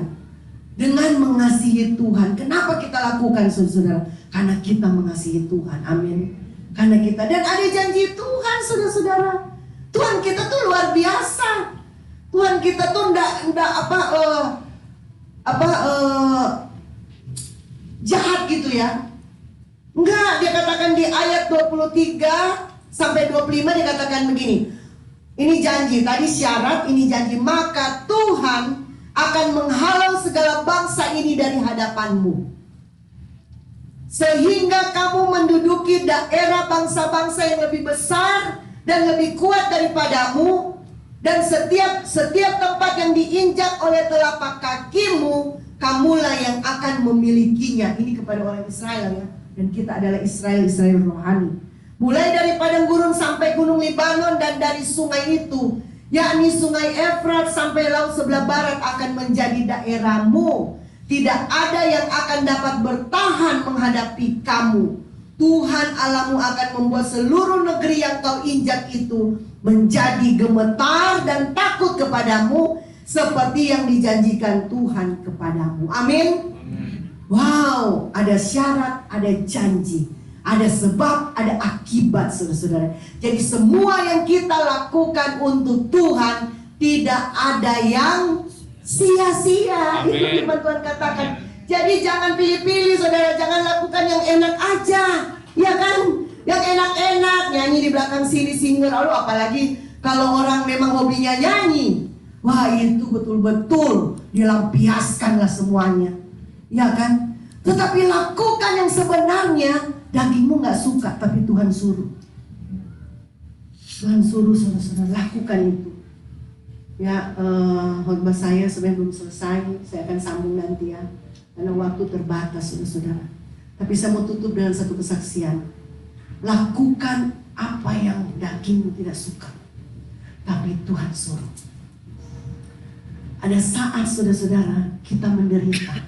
dengan mengasihi Tuhan. Kenapa kita lakukan saudara-saudara? Karena kita mengasihi Tuhan. Amin. Karena kita, dan ada janji Tuhan saudara-saudara. Tuhan kita tuh luar biasa. Tuhan kita tuh jahat gitu ya. Enggak, dia katakan di ayat 23 sampai 25 dia katakan begini. Ini janji, tadi syarat, ini janji. Maka Tuhan akan menghalau segala bangsa ini dari hadapanmu. sehingga kamu menduduki daerah bangsa-bangsa yang lebih besar dan lebih kuat daripadamu, dan setiap tempat yang diinjak oleh telapak kakimu, kamulah yang akan memilikinya. Ini kepada orang Israel ya. Dan kita adalah Israel rohani. Mulai dari padang gurun sampai gunung Libanon, dan dari sungai itu, yakni sungai Efrat sampai laut sebelah barat, akan menjadi daerahmu. Tidak ada yang akan dapat bertahan menghadapi kamu. Tuhan Allahmu akan membuat seluruh negeri yang kau injak itu menjadi gemetar dan takut kepadamu, seperti yang dijanjikan Tuhan kepadamu. Amin. Wow, ada syarat, ada janji, ada sebab, ada akibat, saudara-saudara. Jadi semua yang kita lakukan untuk Tuhan tidak ada yang sia-sia. Itu firman Tuhan katakan. Jadi jangan pilih-pilih, saudara. Jangan lakukan yang enak aja, ya kan? Yang enak-enak, nyanyi di belakang sini single. Lalu apalagi kalau orang memang hobinya nyanyi, wah itu betul-betul dilampiaskanlah semuanya, ya kan? Tetapi lakukan yang sebenarnya. Dagingmu gak suka, tapi Tuhan suruh. Tuhan suruh, saudara-saudara, lakukan itu. Ya, khotbah saya sebenarnya belum selesai. Saya akan sambung nanti ya, karena waktu terbatas, saudara-saudara. Tapi saya mau tutup dengan satu kesaksian. Lakukan apa yang dagingmu tidak suka, tapi Tuhan suruh. Ada saat, saudara-saudara, kita menderita.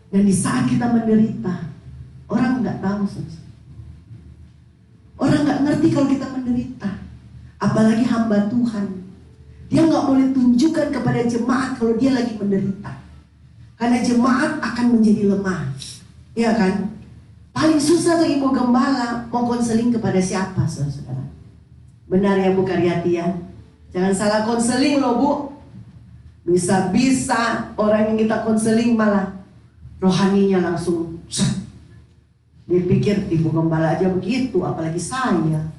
Dan di saat kita menderita, orang nggak tahu, saudara. Orang nggak ngerti kalau kita menderita. Apalagi hamba Tuhan. Dia nggak boleh tunjukkan kepada jemaat kalau dia lagi menderita. Karena jemaat akan menjadi lemah. Iya kan? Paling susah tuh ibu gembala mau konseling kepada siapa, saudara-saudara? Benar ya Bu Karyati ya? Jangan salah konseling loh Bu. Bisa-bisa orang yang kita konseling malah rohaninya langsung dia pikir ibu gembala aja begitu, apalagi saya.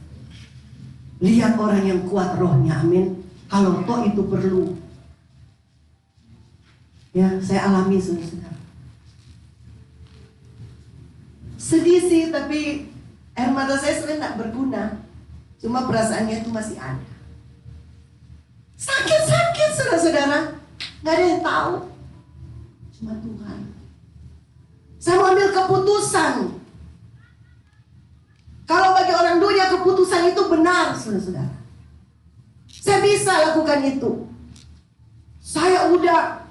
Lihat orang yang kuat rohnya, amin. Kalau toh itu perlu. Ya, saya alami, saudara. Sedih sih, tapi air mata saya sebenarnya tidak berguna. Cuma perasaannya itu masih ada. Sakit-sakit, saudara-saudara. Gak ada yang tahu. Cuma Tuhan. Saya mau ambil keputusan. Kalau bagi orang dunia keputusan itu benar, saudara-saudara. Saya bisa lakukan itu. Saya udah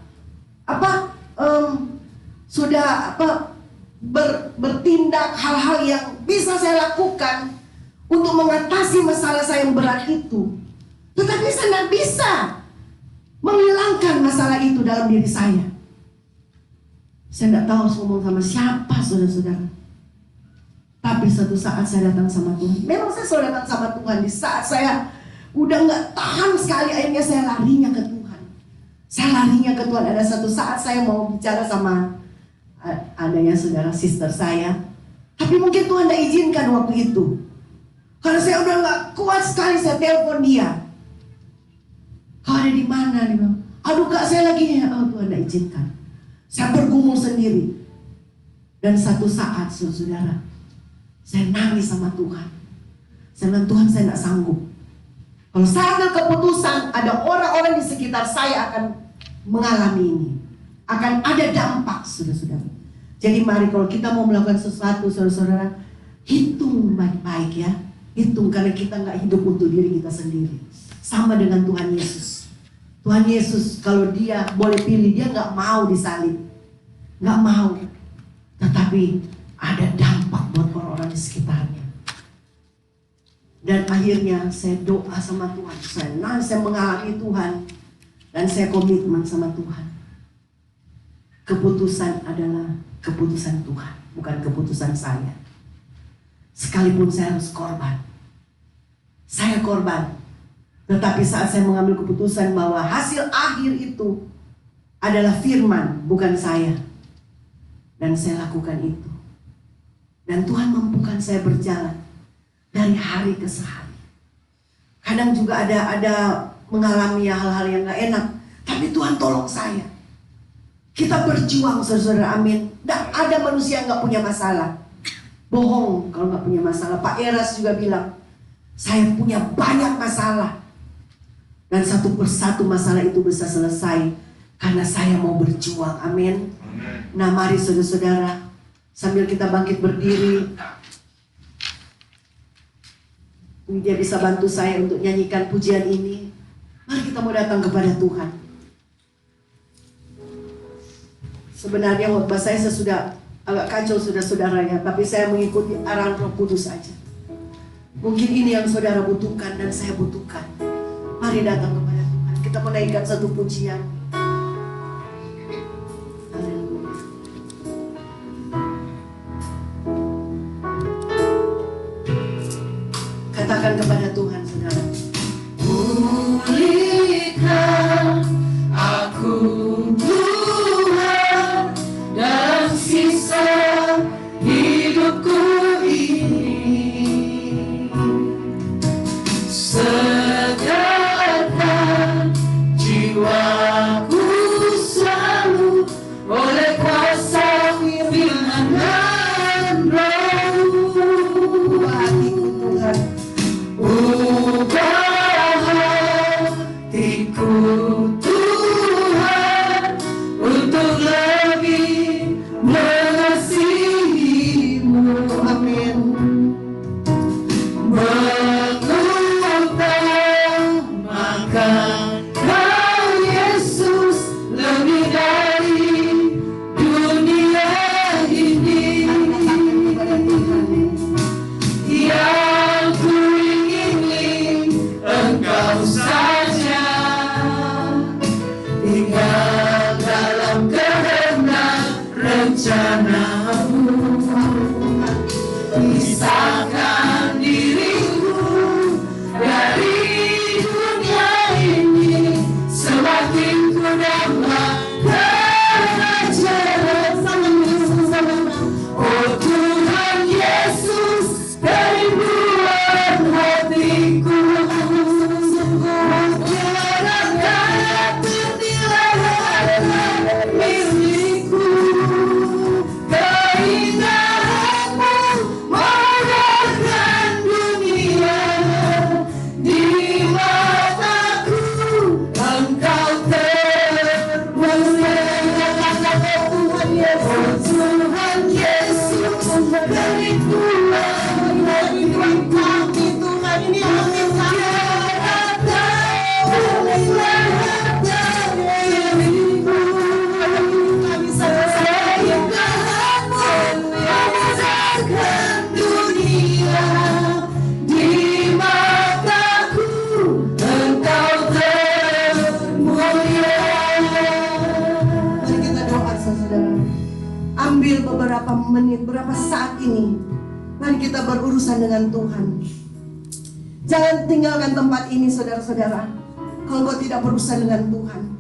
bertindak hal-hal yang bisa saya lakukan untuk mengatasi masalah saya yang berat itu. Tetapi saya tidak bisa menghilangkan masalah itu dalam diri saya. Saya tidak tahu harus ngomong sama siapa, saudara-saudara. Tapi suatu saat saya datang sama Tuhan. Memang saya selalu datang sama Tuhan. Di saat saya udah gak tahan sekali, akhirnya saya larinya ke Tuhan. Saya larinya ke Tuhan. Ada satu saat saya mau bicara sama adanya saudara sister saya. Tapi mungkin Tuhan gak izinkan waktu itu. Karena saya udah gak kuat sekali, saya telepon dia. Kau ada di mana? Dia bilang, aduh Kak, saya lagi. Oh, Tuhan gak izinkan. Saya bergumul sendiri. Dan satu saat, saudara, saya nangis sama Tuhan. Saya bilang, Tuhan, saya gak sanggup. Kalau saya ambil keputusan, ada orang-orang di sekitar saya akan mengalami ini. Akan ada dampak, saudara-saudara. Jadi mari kalau kita mau melakukan sesuatu, saudara-saudara, hitung baik-baik ya. Hitung, karena kita gak hidup untuk diri kita sendiri. Sama dengan Tuhan Yesus. Tuhan Yesus kalau dia boleh pilih, dia gak mau disalib. Gak mau. Tetapi ada dampak buat orang-orang di sekitarnya. Dan akhirnya saya doa sama Tuhan. Saya mengalami Tuhan. Dan saya komitmen sama Tuhan. Keputusan adalah keputusan Tuhan, bukan keputusan saya. Sekalipun saya harus korban. Saya korban. Tetapi saat saya mengambil keputusan bahwa hasil akhir itu adalah firman, bukan saya. Dan saya lakukan itu. Dan Tuhan mampukan saya berjalan dari hari ke hari. Kadang juga ada mengalami hal-hal yang gak enak, tapi Tuhan tolong saya. Kita berjuang saudara, amin. Tidak ada manusia yang gak punya masalah. Bohong kalau gak punya masalah. Pak Eras juga bilang, saya punya banyak masalah. Dan satu persatu masalah itu bisa selesai karena saya mau berjuang, amin. Nah mari saudara-saudara, sambil kita bangkit berdiri, dia bisa bantu saya untuk nyanyikan pujian ini. Mari kita mau datang kepada Tuhan. Sebenarnya khotbah saya sudah agak kacau saudara ya, tapi saya mengikuti arahan Roh Kudus saja. Mungkin ini yang saudara butuhkan dan saya butuhkan. Mari datang kepada Tuhan. Kita menaikkan satu pujian. Haleluya. Katakan kepada Tuhan saudara. Pulihkan aku Tuhan dalam sisa hidupku ini. Segarkan jiwaku selalu oleh kuasa firman dan Roh. Hatiku Tuhan, ubah hatiku Tuhan untuk lebih mengasihi-Mu, amin. Mengutamakan Kau Yesus lebih dari dunia ini. Yang ku ingini Engkau saja, tinggal dalam kehendak rencana-Mu. Pisahkan diriku dari dunia ini, semakin ku dapat kerajaan-Mu. Oh Tuhan Yesus, kerinduan hatiku, menyerahkan ternilai harga milikku. Keindahan-Mu mengubahkan dunia. Di mataku Engkau termulia. Tuhan Yesus, Tuhan Yesus, kerinduan kami Tuhan, ini hati kami. Kami selesai membesarkan dunia. Di mataku Engkau termulia. Mari kita doa saudara. Ambil beberapa menit, beberapa saat ini. Mari kita berurusan dengan Tuhan. Jangan tinggalkan tempat ini saudara-saudara, kalau kau tidak berurusan dengan Tuhan.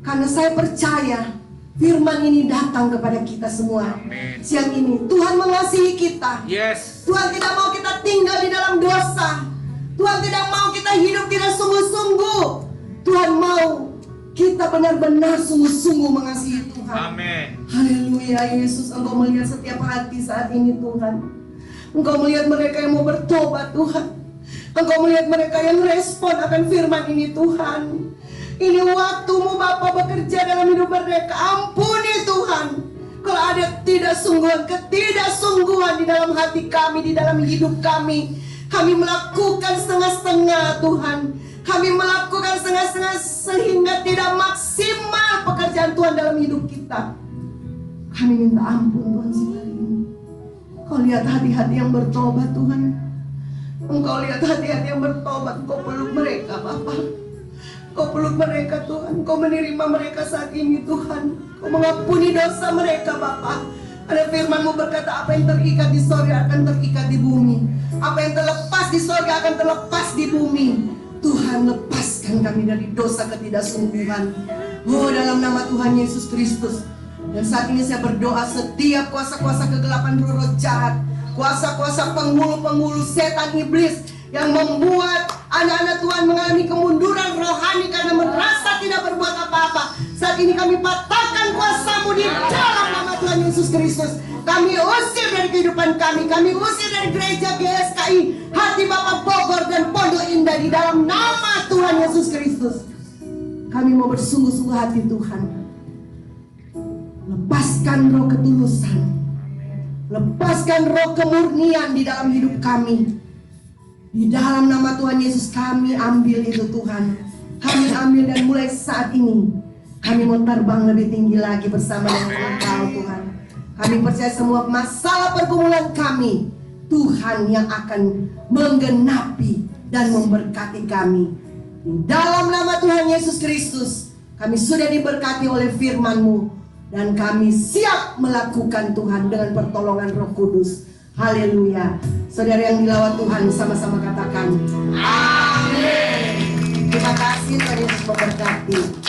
Karena saya percaya firman ini datang kepada kita semua. Siang ini Tuhan mengasihi kita. Yes. Tuhan tidak mau kita tinggal di dalam dosa. Tuhan tidak mau kita hidup tidak sungguh-sungguh. Tuhan mau kita benar-benar sungguh-sungguh mengasihi Tuhan. Amin. Haleluya. Yesus, Engkau melihat setiap hati saat ini Tuhan. Engkau melihat mereka yang mau bertobat Tuhan. Engkau melihat mereka yang respon akan firman ini Tuhan. Ini waktu-Mu Bapa bekerja dalam hidup mereka. Ampuni Tuhan kalau ada ketidaksungguhan di dalam hati kami, di dalam hidup kami. Kami melakukan setengah-setengah Tuhan. Kami melakukan setengah-setengah sehingga tidak maksimal pekerjaan Tuhan dalam hidup kita. Kami minta ampun Tuhan sekali ini. Kau lihat hati-hati yang bertobat Tuhan. Engkau lihat hati-hati yang bertobat. Engkau peluk mereka Bapa. Engkau peluk mereka Tuhan. Engkau menerima mereka saat ini Tuhan. Engkau mengampuni dosa mereka Bapa. Ada firman-Mu berkata, apa yang terikat di sorga akan terikat di bumi. Apa yang terlepas di sorga akan terlepas di bumi. Tuhan, lepaskan kami dari dosa ketidaksungguhan. Oh, dalam nama Tuhan Yesus Kristus. Dan saat ini saya berdoa, setiap kuasa-kuasa kegelapan roh jahat, kuasa-kuasa penghulu-penghulu setan iblis yang membuat anak-anak Tuhan mengalami kemunduran rohani karena merasa tidak berbuat apa-apa, saat ini kami patahkan kuasa-Mu di dalam nama Tuhan Yesus Kristus. Kami usir dari kehidupan kami usir dari gereja GSKI Hati Bapa Bogor dan Pondok Indah di dalam nama Tuhan Yesus Kristus. Kami mau bersungguh-sungguh hati Tuhan. Lepaskan roh ketulusan, lepaskan roh kemurnian di dalam hidup kami. Di dalam nama Tuhan Yesus kami ambil itu Tuhan. Kami ambil dan mulai saat ini kami mau terbang lebih tinggi lagi bersama dengan Engkau Tuhan. Kami percaya semua masalah pergumulan kami Tuhan yang akan menggenapi dan memberkati kami. Di dalam nama Tuhan Yesus Kristus kami sudah diberkati oleh firman-Mu. Dan kami siap melakukan Tuhan dengan pertolongan Roh Kudus. Haleluya. Saudara yang dilawat Tuhan sama-sama katakan amin. Terima kasih Tuhan Yesus memberkati.